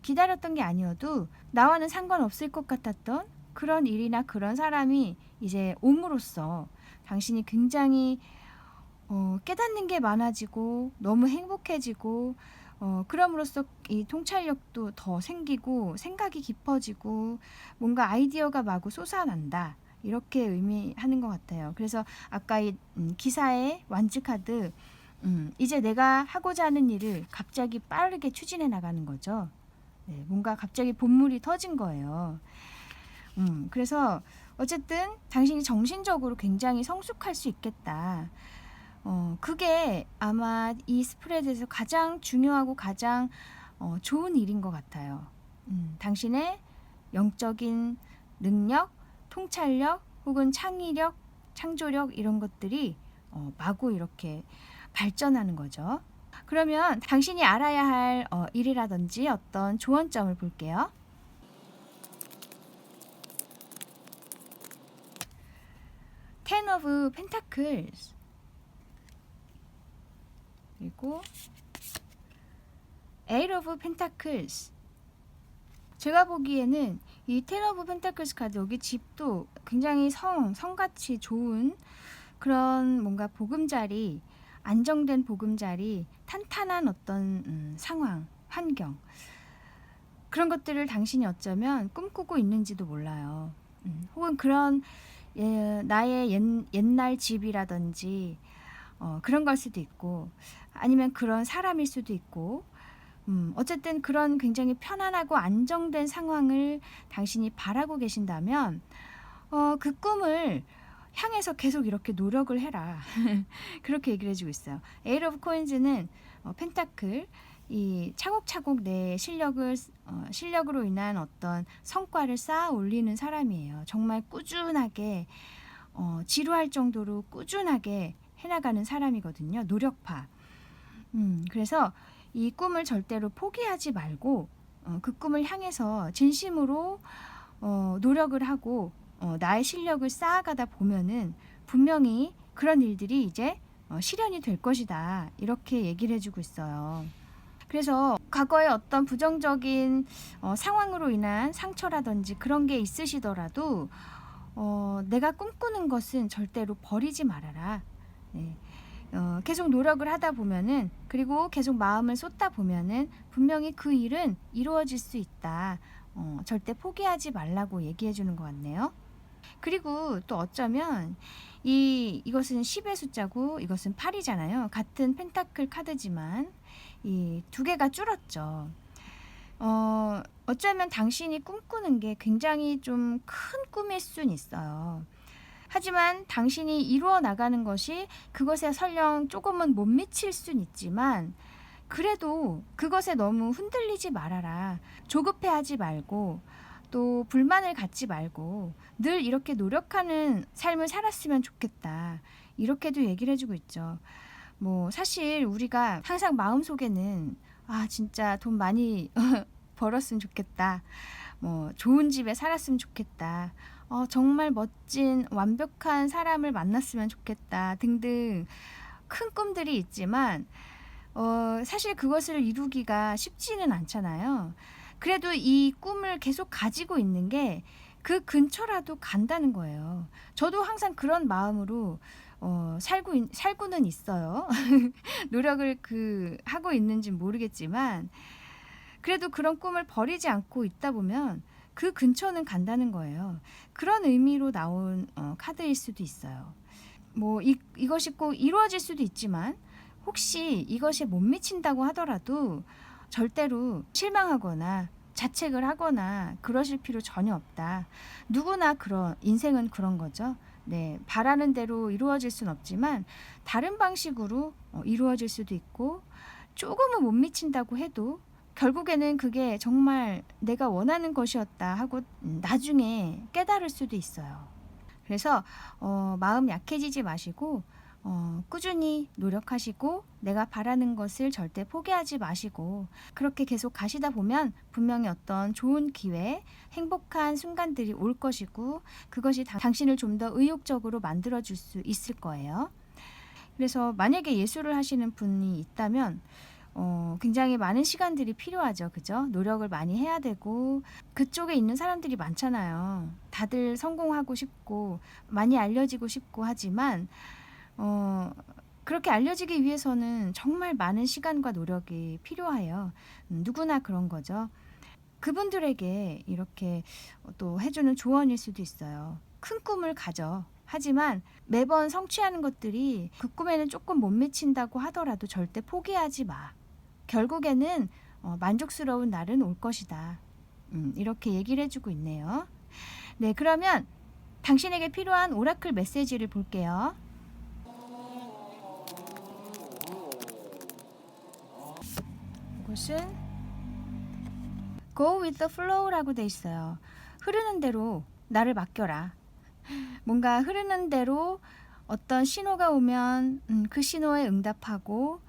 A: 기다렸던 게 아니어도 나와는 상관없을 것 같았던 그런 일이나 그런 사람이 이제 옴으로써 당신이 굉장히 깨닫는 게 많아지고 너무 행복해지고 그럼으로써 이 통찰력도 더 생기고 생각이 깊어지고 뭔가 아이디어가 마구 솟아난다 이렇게 의미하는 것 같아요. 그래서 아까 이 기사의 완즈 카드 이제 내가 하고자 하는 일을 갑자기 빠르게 추진해 나가는 거죠. 네, 뭔가 갑자기 본물이 터진 거예요. 그래서 어쨌든 당신이 정신적으로 굉장히 성숙할 수 있겠다. 그게 아마 이 스프레드에서 가장 중요하고 가장 좋은 일인 것 같아요. 당신의 영적인 능력, 통찰력, 혹은 창의력, 창조력 이런 것들이 마구 이렇게 발전하는 거죠. 그러면 당신이 알아야 할 일이라든지 어떤 조언점을 볼게요. Ten of Pentacles 그리고 Eight of Pentacles. 제가 보기에는 이 Ten of Pentacles 카드 여기 집도 굉장히 성같이 좋은 그런 뭔가 보금자리, 안정된 보금자리, 탄탄한 어떤 상황, 환경 그런 것들을 당신이 어쩌면 꿈꾸고 있는지도 몰라요. 혹은 그런 나의 옛날 집이라든지 그런 걸 수도 있고 아니면 그런 사람일 수도 있고 어쨌든 그런 굉장히 편안하고 안정된 상황을 당신이 바라고 계신다면 그 꿈을 향해서 계속 이렇게 노력을 해라. 그렇게 얘기를 해주고 있어요. 에이트 오브 코인즈는 펜타클 이 차곡차곡 내 실력으로 인한 어떤 성과를 쌓아 올리는 사람이에요. 정말 꾸준하게 지루할 정도로 꾸준하게 해나가는 사람이거든요. 노력파. 그래서 이 꿈을 절대로 포기하지 말고 그 꿈을 향해서 진심으로 노력을 하고 나의 실력을 쌓아가다 보면은 분명히 그런 일들이 이제 실현이 될 것이다. 이렇게 얘기를 해주고 있어요. 그래서 과거에 어떤 부정적인 상황으로 인한 상처라든지 그런 게 있으시더라도 내가 꿈꾸는 것은 절대로 버리지 말아라. 네. 계속 노력을 하다 보면은 그리고 계속 마음을 쏟다 보면은 분명히 그 일은 이루어질 수 있다. 절대 포기하지 말라고 얘기해 주는 것 같네요. 그리고 또 어쩌면 이것은 10의 숫자고 이것은 8이잖아요. 같은 펜타클 카드지만 이 두 개가 줄었죠. 어쩌면 당신이 꿈꾸는 게 굉장히 좀 큰 꿈일 순 있어요. 하지만 당신이 이루어 나가는 것이 그것에 설령 조금은 못 미칠 순 있지만 그래도 그것에 너무 흔들리지 말아라. 조급해하지 말고 또 불만을 갖지 말고 늘 이렇게 노력하는 삶을 살았으면 좋겠다. 이렇게도 얘기를 해주고 있죠. 뭐 사실 우리가 항상 마음속에는 진짜 돈 많이 벌었으면 좋겠다. 뭐 좋은 집에 살았으면 좋겠다. 정말 멋진 완벽한 사람을 만났으면 좋겠다. 등등 큰 꿈들이 있지만 사실 그것을 이루기가 쉽지는 않잖아요. 그래도 이 꿈을 계속 가지고 있는 게 그 근처라도 간다는 거예요. 저도 항상 그런 마음으로 살고는 있어요. 노력을 하고 있는지 모르겠지만 그래도 그런 꿈을 버리지 않고 있다 보면 그 근처는 간다는 거예요. 그런 의미로 나온 카드일 수도 있어요. 뭐 이것이 꼭 이루어질 수도 있지만 혹시 이것에 못 미친다고 하더라도 절대로 실망하거나 자책을 하거나 그러실 필요 전혀 없다. 누구나 인생은 그런 거죠. 네, 바라는 대로 이루어질 수는 없지만 다른 방식으로 이루어질 수도 있고 조금은 못 미친다고 해도 결국에는 그게 정말 내가 원하는 것이었다 하고 나중에 깨달을 수도 있어요. 그래서 마음 약해지지 마시고 꾸준히 노력하시고 내가 바라는 것을 절대 포기하지 마시고 그렇게 계속 가시다 보면 분명히 어떤 좋은 기회, 행복한 순간들이 올 것이고 그것이 당신을 좀 더 의욕적으로 만들어줄 수 있을 거예요. 그래서 만약에 예술을 하시는 분이 있다면 굉장히 많은 시간들이 필요하죠. 그죠? 노력을 많이 해야 되고 그쪽에 있는 사람들이 많잖아요. 다들 성공하고 싶고 많이 알려지고 싶고 하지만 그렇게 알려지기 위해서는 정말 많은 시간과 노력이 필요해요. 누구나 그런 거죠. 그분들에게 이렇게 또 해주는 조언일 수도 있어요. 큰 꿈을 가져. 하지만 매번 성취하는 것들이 그 꿈에는 조금 못 미친다고 하더라도 절대 포기하지 마. 결국에는 만족스러운 날은 올 것이다. 이렇게 얘기를 해주고 있네요. 네, 그러면 당신에게 필요한 오라클 메시지를 볼게요. 이것은 Go with the flow라고 돼 있어요. 흐르는 대로 나를 맡겨라. 뭔가 흐르는 대로 어떤 신호가 오면 그 신호에 응답하고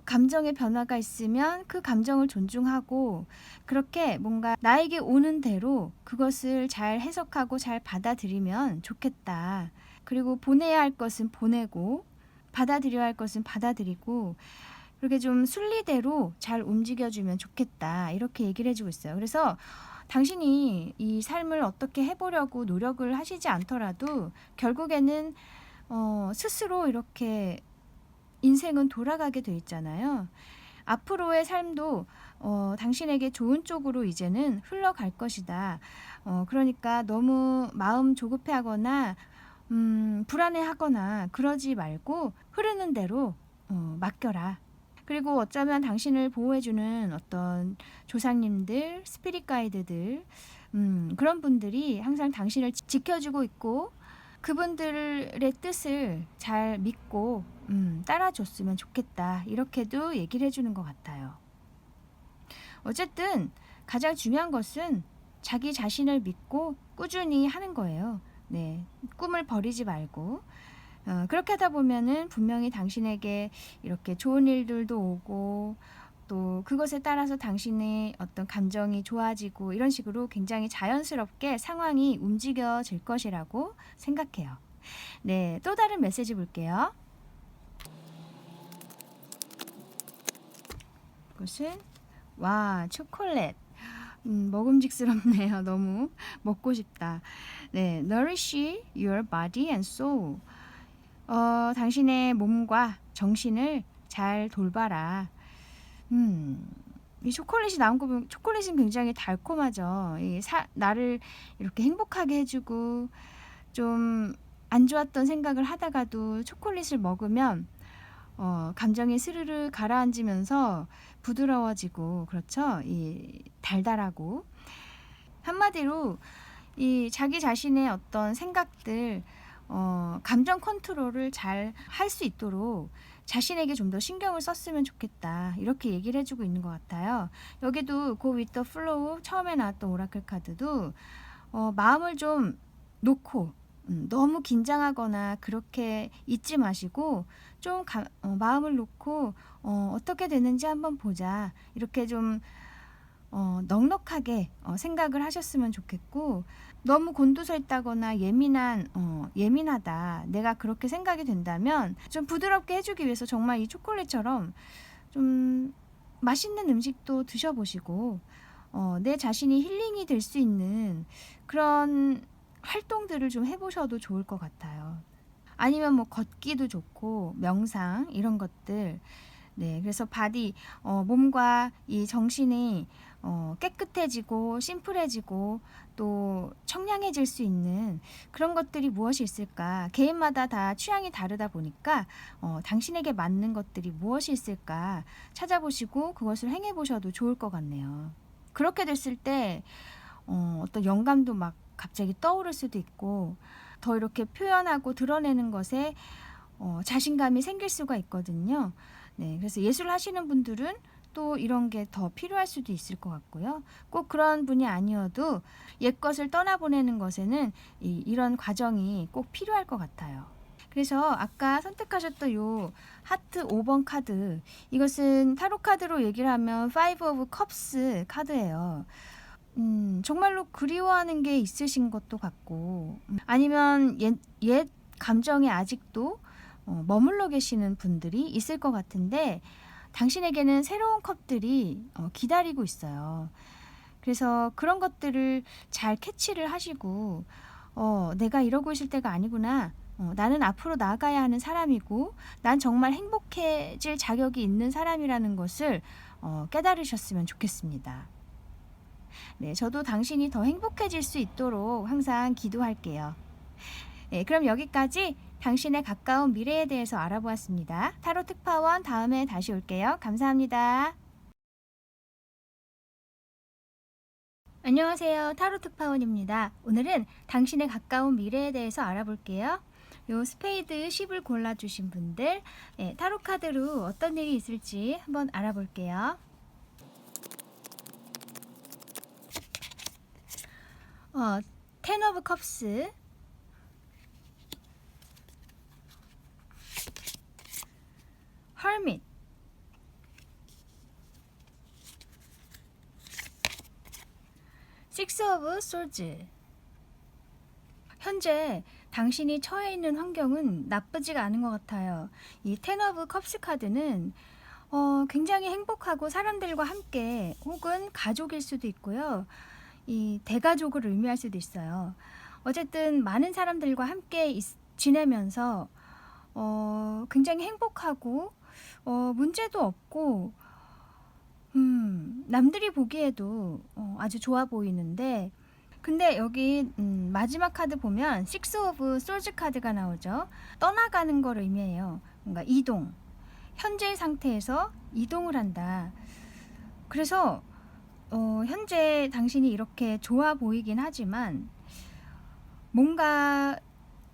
A: 감정의 변화가 있으면 그 감정을 존중하고 그렇게 뭔가 나에게 오는 대로 그것을 잘 해석하고 잘 받아들이면 좋겠다. 그리고 보내야 할 것은 보내고 받아들여야 할 것은 받아들이고 그렇게 좀 순리대로 잘 움직여주면 좋겠다. 이렇게 얘기를 해주고 있어요. 그래서 당신이 이 삶을 어떻게 해보려고 노력을 하시지 않더라도 결국에는 스스로 이렇게 인생은 돌아가게 돼 있잖아요. 앞으로의 삶도 당신에게 좋은 쪽으로 이제는 흘러갈 것이다. 그러니까 너무 마음 조급해하거나 불안해하거나 그러지 말고 흐르는 대로 맡겨라. 그리고 어쩌면 당신을 보호해주는 어떤 조상님들, 스피릿 가이드들 그런 분들이 항상 당신을 지켜주고 있고 그분들의 뜻을 잘 믿고 따라줬으면 좋겠다. 이렇게도 얘기를 해주는 것 같아요. 어쨌든 가장 중요한 것은 자기 자신을 믿고 꾸준히 하는 거예요. 네, 꿈을 버리지 말고 그렇게 하다 보면은 분명히 당신에게 이렇게 좋은 일들도 오고 또 그것에 따라서 당신의 어떤 감정이 좋아지고 이런 식으로 굉장히 자연스럽게 상황이 움직여질 것이라고 생각해요. 네, 또 다른 메시지 볼게요. 이것은 초콜릿. 먹음직스럽네요. 너무 먹고 싶다. 네, nourish your body and soul. 당신의 몸과 정신을 잘 돌봐라. 이 초콜릿이 나온 거 보면 초콜릿은 굉장히 달콤하죠. 나를 이렇게 행복하게 해주고 좀 안 좋았던 생각을 하다가도 초콜릿을 먹으면 감정이 스르르 가라앉으면서 부드러워지고 그렇죠. 이 달달하고 한마디로 이 자기 자신의 어떤 생각들 감정 컨트롤을 잘 할 수 있도록 자신에게 좀 더 신경을 썼으면 좋겠다. 이렇게 얘기를 해주고 있는 것 같아요. 여기도 Go with the flow 처음에 나왔던 오라클 카드도 마음을 좀 놓고 너무 긴장하거나 그렇게 있지 마시고 좀 마음을 놓고 어떻게 되는지 한번 보자. 이렇게 좀 넉넉하게 생각을 하셨으면 좋겠고 너무 곤두서 있다거나 예민하다. 내가 그렇게 생각이 된다면 좀 부드럽게 해주기 위해서 정말 이 초콜릿처럼 좀 맛있는 음식도 드셔보시고 내 자신이 힐링이 될 수 있는 그런 활동들을 좀 해보셔도 좋을 것 같아요. 아니면 뭐 걷기도 좋고 명상 이런 것들. 네, 그래서 몸과 이 정신이 깨끗해지고 심플해지고 또 청량해질 수 있는 그런 것들이 무엇이 있을까? 개인마다 다 취향이 다르다 보니까 당신에게 맞는 것들이 무엇이 있을까 찾아보시고 그것을 행해보셔도 좋을 것 같네요. 그렇게 됐을 때 어떤 영감도 막 갑자기 떠오를 수도 있고 더 이렇게 표현하고 드러내는 것에 자신감이 생길 수가 있거든요. 네, 그래서 예술 하시는 분들은 또 이런 게 더 필요할 수도 있을 것 같고요. 꼭 그런 분이 아니어도 옛것을 떠나보내는 것에는 이런 과정이 꼭 필요할 것 같아요. 그래서 아까 선택하셨던 요 하트 5번 카드, 이것은 타로 카드로 얘기를 하면 Five of Cups 카드예요. 정말로 그리워하는 게 있으신 것도 같고 아니면 옛 감정에 아직도 머물러 계시는 분들이 있을 것 같은데 당신에게는 새로운 컵들이 기다리고 있어요. 그래서 그런 것들을 잘 캐치를 하시고 내가 이러고 있을 때가 아니구나. 나는 앞으로 나아가야 하는 사람이고 난 정말 행복해질 자격이 있는 사람이라는 것을 깨달으셨으면 좋겠습니다. 네, 저도 당신이 더 행복해질 수 있도록 항상 기도할게요. 네, 그럼 여기까지 당신의 가까운 미래에 대해서 알아보았습니다. 타로 특파원 다음에 다시 올게요. 감사합니다. 안녕하세요. 타로 특파원입니다. 오늘은 당신의 가까운 미래에 대해서 알아볼게요. 요 스페이드 10을 골라주신 분들 타로 카드로 어떤 일이 있을지 한번 알아볼게요. 텐 오브 컵스, hermit, 식스 오브 솔즈. 현재 당신이 처해 있는 환경은 나쁘지가 않은 것 같아요. 이 텐 오브 컵스 카드는 굉장히 행복하고 사람들과 함께 혹은 가족일 수도 있고요. 이 대가족을 의미할 수도 있어요. 어쨌든 많은 사람들과 함께 지내면서 굉장히 행복하고 문제도 없고 남들이 보기에도 아주 좋아 보이는데 근데 여기 마지막 카드 보면 식스 오브 솔즈 카드가 나오죠. 떠나가는 걸 의미해요. 뭔가 이동, 현재 상태에서 이동을 한다. 그래서 현재 당신이 이렇게 좋아 보이긴 하지만 뭔가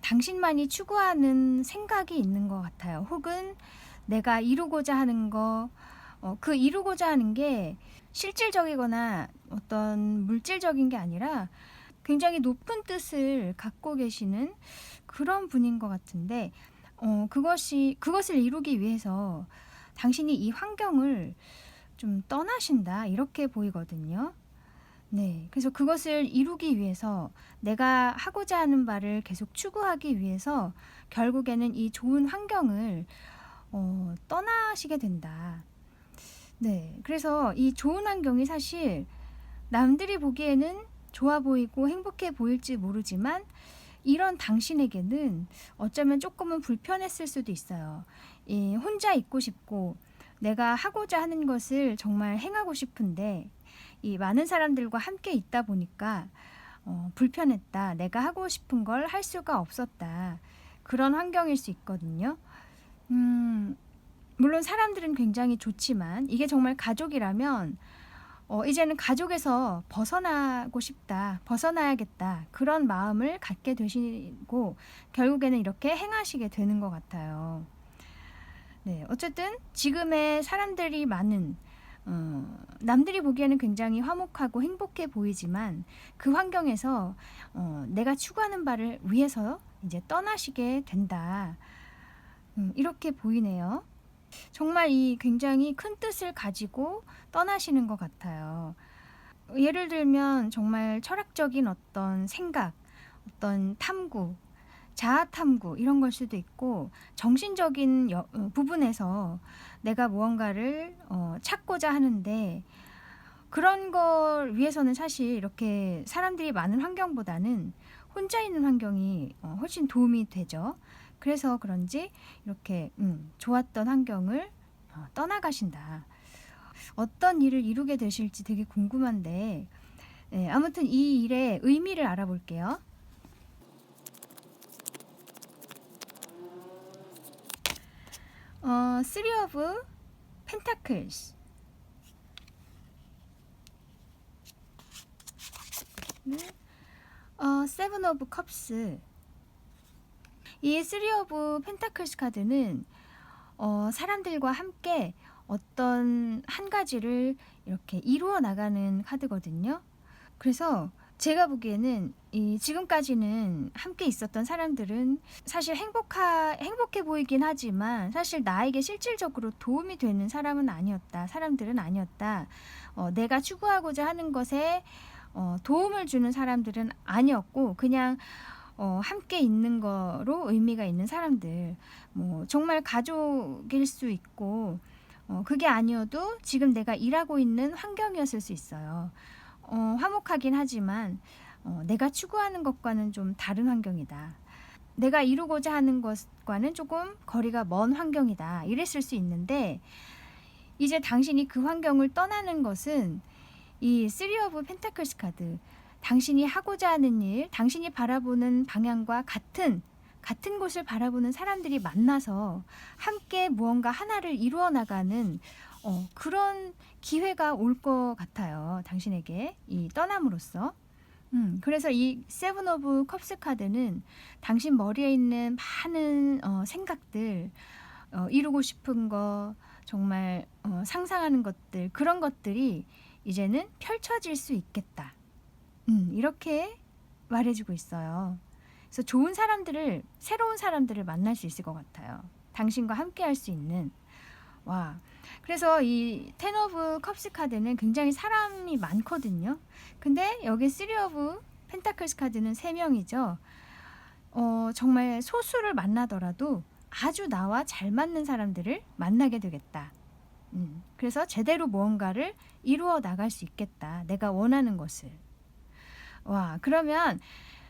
A: 당신만이 추구하는 생각이 있는 것 같아요. 혹은 내가 이루고자 하는 거, 그 이루고자 하는 게 실질적이거나 어떤 물질적인 게 아니라 굉장히 높은 뜻을 갖고 계시는 그런 분인 것 같은데 그것을 이루기 위해서 당신이 이 환경을 좀 떠나신다 이렇게 보이거든요. 네, 그래서 그것을 이루기 위해서 내가 하고자 하는 바를 계속 추구하기 위해서 결국에는 이 좋은 환경을 떠나시게 된다. 네, 그래서 이 좋은 환경이 사실 남들이 보기에는 좋아 보이고 행복해 보일지 모르지만 이런 당신에게는 어쩌면 조금은 불편했을 수도 있어요. 혼자 있고 싶고 내가 하고자 하는 것을 정말 행하고 싶은데 이 많은 사람들과 함께 있다 보니까 불편했다. 내가 하고 싶은 걸 할 수가 없었다. 그런 환경일 수 있거든요. 물론 사람들은 굉장히 좋지만 이게 정말 가족이라면 이제는 가족에서 벗어나고 싶다, 벗어나야겠다 그런 마음을 갖게 되시고 결국에는 이렇게 행하시게 되는 것 같아요. 네, 어쨌든 지금의 사람들이 많은 남들이 보기에는 굉장히 화목하고 행복해 보이지만 그 환경에서 내가 추구하는 바를 위해서 이제 떠나시게 된다. 이렇게 보이네요. 정말 이 굉장히 큰 뜻을 가지고 떠나시는 것 같아요. 예를 들면 정말 철학적인 어떤 생각, 어떤 탐구, 자아 탐구 이런 걸 수도 있고 정신적인 부분에서 내가 무언가를 찾고자 하는데 그런 걸 위해서는 사실 이렇게 사람들이 많은 환경보다는 혼자 있는 환경이 훨씬 도움이 되죠. 그래서 그런지 이렇게 좋았던 환경을 떠나가신다. 어떤 일을 이루게 되실지 되게 궁금한데 네, 아무튼 이 일의 의미를 알아볼게요. Three of Pentacles. 네. Seven of Cups. 이 Three of Pentacles 카드는 사람들과 함께 어떤 한 가지를 이렇게 이루어 나가는 카드거든요. 그래서 제가 보기에는 지금까지는 함께 있었던 사람들은 사실 행복해 보이긴 하지만 사실 나에게 실질적으로 도움이 되는 사람들은 아니었다. 내가 추구하고자 하는 것에 도움을 주는 사람들은 아니었고 그냥 함께 있는 거로 의미가 있는 사람들, 뭐 정말 가족일 수 있고 그게 아니어도 지금 내가 일하고 있는 환경이었을 수 있어요. 화목하긴 하지만 내가 추구하는 것과는 좀 다른 환경이다. 내가 이루고자 하는 것과는 조금 거리가 먼 환경이다. 이랬을 수 있는데 이제 당신이 그 환경을 떠나는 것은 이 Three of Pentacles 카드, 당신이 하고자 하는 일, 당신이 바라보는 방향과 같은 곳을 바라보는 사람들이 만나서 함께 무언가 하나를 이루어 나가는 그런 기회가 올 것 같아요. 당신에게 이 떠남으로써. 그래서 이 세븐 오브 컵스 카드는 당신 머리에 있는 많은 생각들, 이루고 싶은 거, 정말 상상하는 것들, 그런 것들이 이제는 펼쳐질 수 있겠다. 이렇게 말해주고 있어요. 그래서 새로운 사람들을 만날 수 있을 것 같아요. 당신과 함께 할 수 있는. 와. 그래서 이 텐 오브 컵스 카드는 굉장히 사람이 많거든요. 근데 여기 3 오브 펜타클스 카드는 3명이죠. 정말 소수를 만나더라도 아주 나와 잘 맞는 사람들을 만나게 되겠다. 그래서 제대로 무언가를 이루어 나갈 수 있겠다. 내가 원하는 것을. 와, 그러면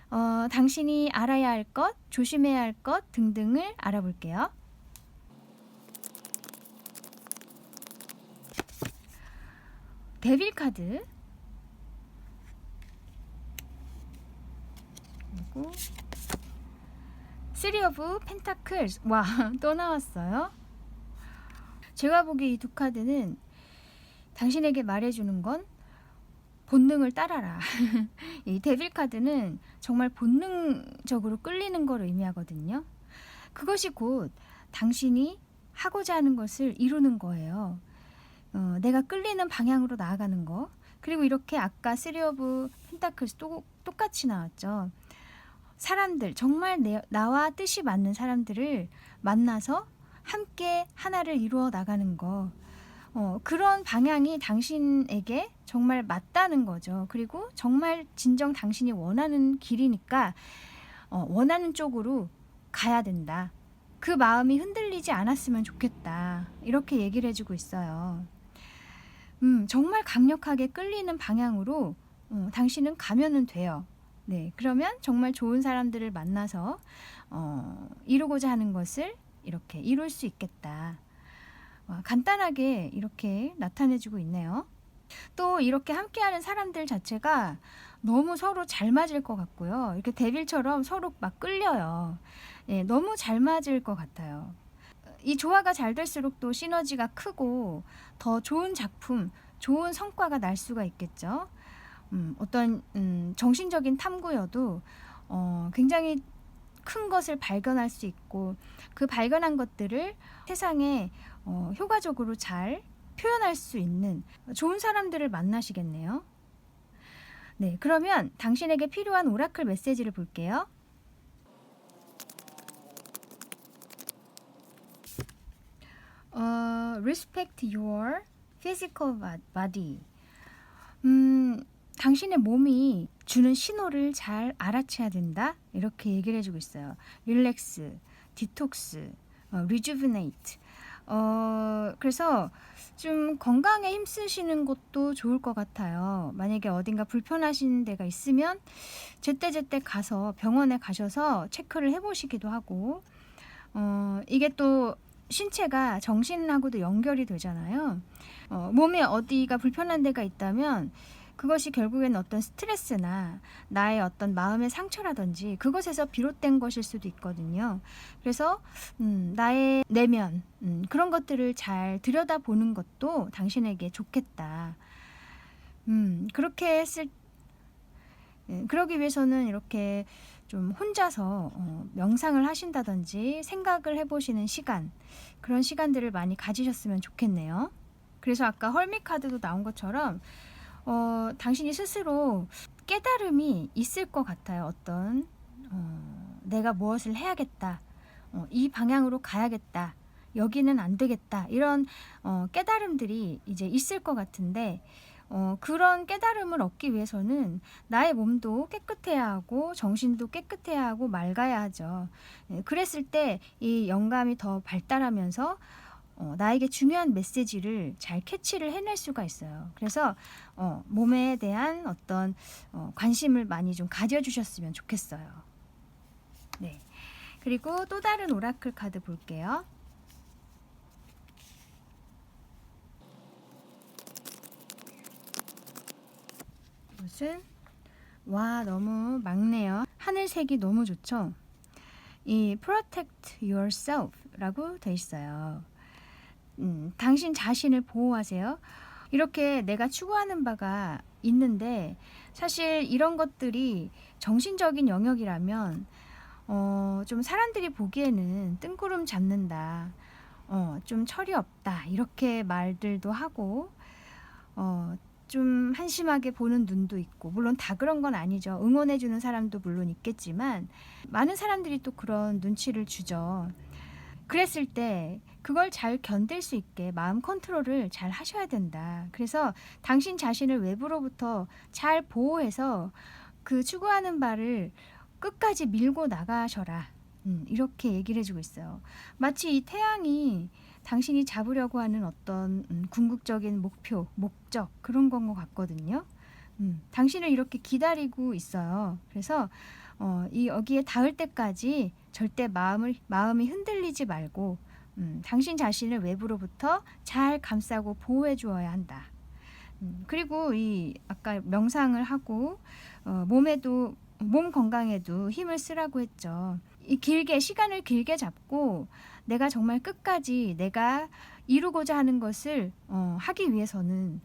A: 당신이 알아야 할 것, 조심해야 할 것 등등을 알아볼게요. 데빌 카드, 그리고 3 오브 펜타클스. 와, 또 나왔어요. 제가 보기에 이 두 카드는 당신에게 말해주는 건 본능을 따라라. 이 데빌 카드는 정말 본능적으로 끌리는 걸 의미하거든요. 그것이 곧 당신이 하고자 하는 것을 이루는 거예요. 내가 끌리는 방향으로 나아가는 거. 그리고 이렇게 아까 3 오브 펜타클스 똑같이 나왔죠. 사람들, 정말 나와 뜻이 맞는 사람들을 만나서 함께 하나를 이루어 나가는 거. 그런 방향이 당신에게 정말 맞다는 거죠. 그리고 정말 진정 당신이 원하는 길이니까 원하는 쪽으로 가야 된다. 그 마음이 흔들리지 않았으면 좋겠다. 이렇게 얘기를 해주고 있어요. 정말 강력하게 끌리는 방향으로 당신은 가면은 돼요. 네, 그러면 정말 좋은 사람들을 만나서 이루고자 하는 것을 이렇게 이룰 수 있겠다. 간단하게 이렇게 나타내주고 있네요. 또 이렇게 함께하는 사람들 자체가 너무 서로 잘 맞을 것 같고요. 이렇게 데빌처럼 서로 막 끌려요. 네, 너무 잘 맞을 것 같아요. 이 조화가 잘 될수록 또 시너지가 크고 더 좋은 작품, 좋은 성과가 날 수가 있겠죠. 어떤 정신적인 탐구여도 굉장히 큰 것을 발견할 수 있고 그 발견한 것들을 세상에 효과적으로 잘 표현할 수 있는 좋은 사람들을 만나시겠네요. 네, 그러면 당신에게 필요한 오라클 메시지를 볼게요. Respect your physical body. 당신의 몸이 주는 신호를 잘 알아채야 된다. 이렇게 얘기를 해주고 있어요. 릴렉스, 디톡스, rejuvenate. 그래서 좀 건강에 힘쓰시는 것도 좋을 것 같아요. 만약에 어딘가 불편하신 데가 있으면 제때제때 가서 병원에 가셔서 체크를 해보시기도 하고, 이게 또 신체가 정신하고도 연결이 되잖아요. 몸에 어디가 불편한 데가 있다면 그것이 결국엔 어떤 스트레스나 나의 어떤 마음의 상처라든지 그것에서 비롯된 것일 수도 있거든요. 그래서 나의 내면 그런 것들을 잘 들여다보는 것도 당신에게 좋겠다. 그러기 위해서는 이렇게 좀 혼자서 명상을 하신다든지 생각을 해보시는 시간, 그런 시간들을 많이 가지셨으면 좋겠네요. 그래서 아까 헐밋 카드도 나온 것처럼 당신이 스스로 깨달음이 있을 것 같아요. 어떤 내가 무엇을 해야겠다, 이 방향으로 가야겠다, 여기는 안 되겠다, 이런 깨달음들이 이제 있을 것 같은데, 그런 깨달음을 얻기 위해서는 나의 몸도 깨끗해야 하고 정신도 깨끗해야 하고 맑아야 하죠. 그랬을 때 이 영감이 더 발달하면서 나에게 중요한 메시지를 잘 캐치를 해낼 수가 있어요. 그래서 몸에 대한 어떤 관심을 많이 좀 가져주셨으면 좋겠어요. 네. 그리고 또 다른 오라클 카드 볼게요. 이것은 너무 막네요. 하늘색이 너무 좋죠. 이 protect yourself라고 돼 있어요. 당신 자신을 보호하세요. 이렇게 내가 추구하는 바가 있는데 사실 이런 것들이 정신적인 영역이라면 좀 사람들이 보기에는 뜬구름 잡는다, 좀 철이 없다, 이렇게 말들도 하고 좀 한심하게 보는 눈도 있고, 물론 다 그런 건 아니죠. 응원해주는 사람도 물론 있겠지만 많은 사람들이 또 그런 눈치를 주죠. 그랬을 때 그걸 잘 견딜 수 있게 마음 컨트롤을 잘 하셔야 된다. 그래서 당신 자신을 외부로부터 잘 보호해서 그 추구하는 바를 끝까지 밀고 나가셔라. 이렇게 얘기를 해주고 있어요. 마치 이 태양이 당신이 잡으려고 하는 어떤 궁극적인 목표, 목적, 그런 건 것 같거든요. 당신을 이렇게 기다리고 있어요. 그래서 여기에 닿을 때까지 절대 마음이 흔들리지 말고 당신 자신을 외부로부터 잘 감싸고 보호해 주어야 한다. 그리고 아까 명상을 하고 몸 건강에도 힘을 쓰라고 했죠. 시간을 길게 잡고 내가 정말 끝까지 내가 이루고자 하는 것을 하기 위해서는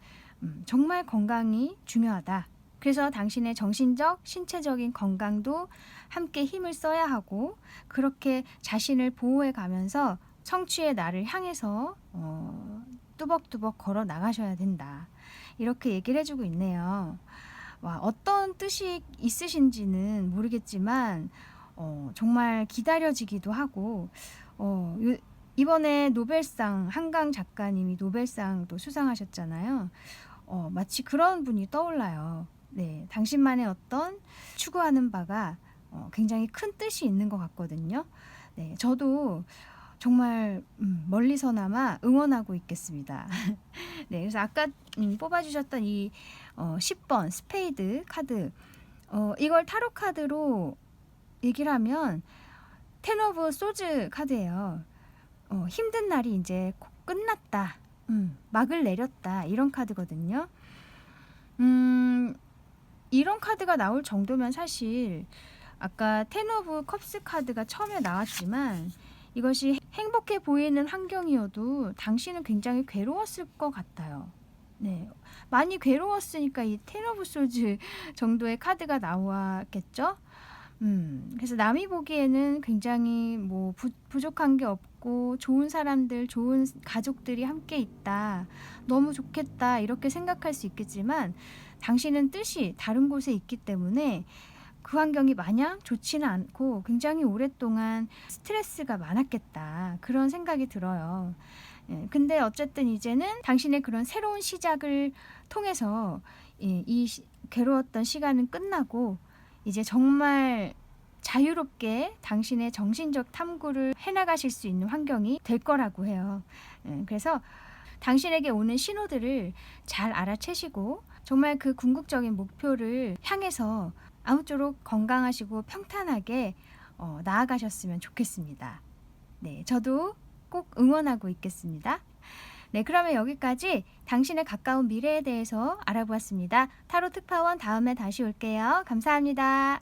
A: 정말 건강이 중요하다. 그래서 당신의 정신적, 신체적인 건강도 함께 힘을 써야 하고, 그렇게 자신을 보호해 가면서 성취의 날을 향해서 뚜벅뚜벅 걸어 나가셔야 된다. 이렇게 얘기를 해주고 있네요. 어떤 뜻이 있으신지는 모르겠지만 정말 기다려지기도 하고, 이번에 노벨상, 한강 작가님이 노벨상도 수상하셨잖아요. 마치 그런 분이 떠올라요. 네, 당신만의 어떤 추구하는 바가 굉장히 큰 뜻이 있는 것 같거든요. 네, 저도 정말 멀리서나마 응원하고 있겠습니다. 네, 그래서 아까 뽑아주셨던 이 10번 스페이드 카드, 이걸 타로 카드로 얘기를 하면 텐 오브 소즈 카드예요. 힘든 날이 이제 끝났다, 막을 내렸다, 이런 카드거든요. 이런 카드가 나올 정도면 사실 아까 텐 오브 컵스 카드가 처음에 나왔지만 이것이 행복해 보이는 환경이어도 당신은 굉장히 괴로웠을 것 같아요. 네, 많이 괴로웠으니까 이 텐 오브 소즈 정도의 카드가 나왔겠죠. 그래서 남이 보기에는 굉장히 뭐 부족한 게 없고 좋은 사람들, 좋은 가족들이 함께 있다. 너무 좋겠다. 이렇게 생각할 수 있겠지만 당신은 뜻이 다른 곳에 있기 때문에 그 환경이 마냥 좋지는 않고 굉장히 오랫동안 스트레스가 많았겠다. 그런 생각이 들어요. 예, 근데 어쨌든 이제는 당신의 그런 새로운 시작을 통해서 괴로웠던 시간은 끝나고 이제 정말 자유롭게 당신의 정신적 탐구를 해나가실 수 있는 환경이 될 거라고 해요. 그래서 당신에게 오는 신호들을 잘 알아채시고 정말 그 궁극적인 목표를 향해서 아무쪼록 건강하시고 평탄하게 나아가셨으면 좋겠습니다. 네, 저도 꼭 응원하고 있겠습니다. 네, 그러면 여기까지 당신의 가까운 미래에 대해서 알아보았습니다. 타로 특파원 다음에 다시 올게요. 감사합니다.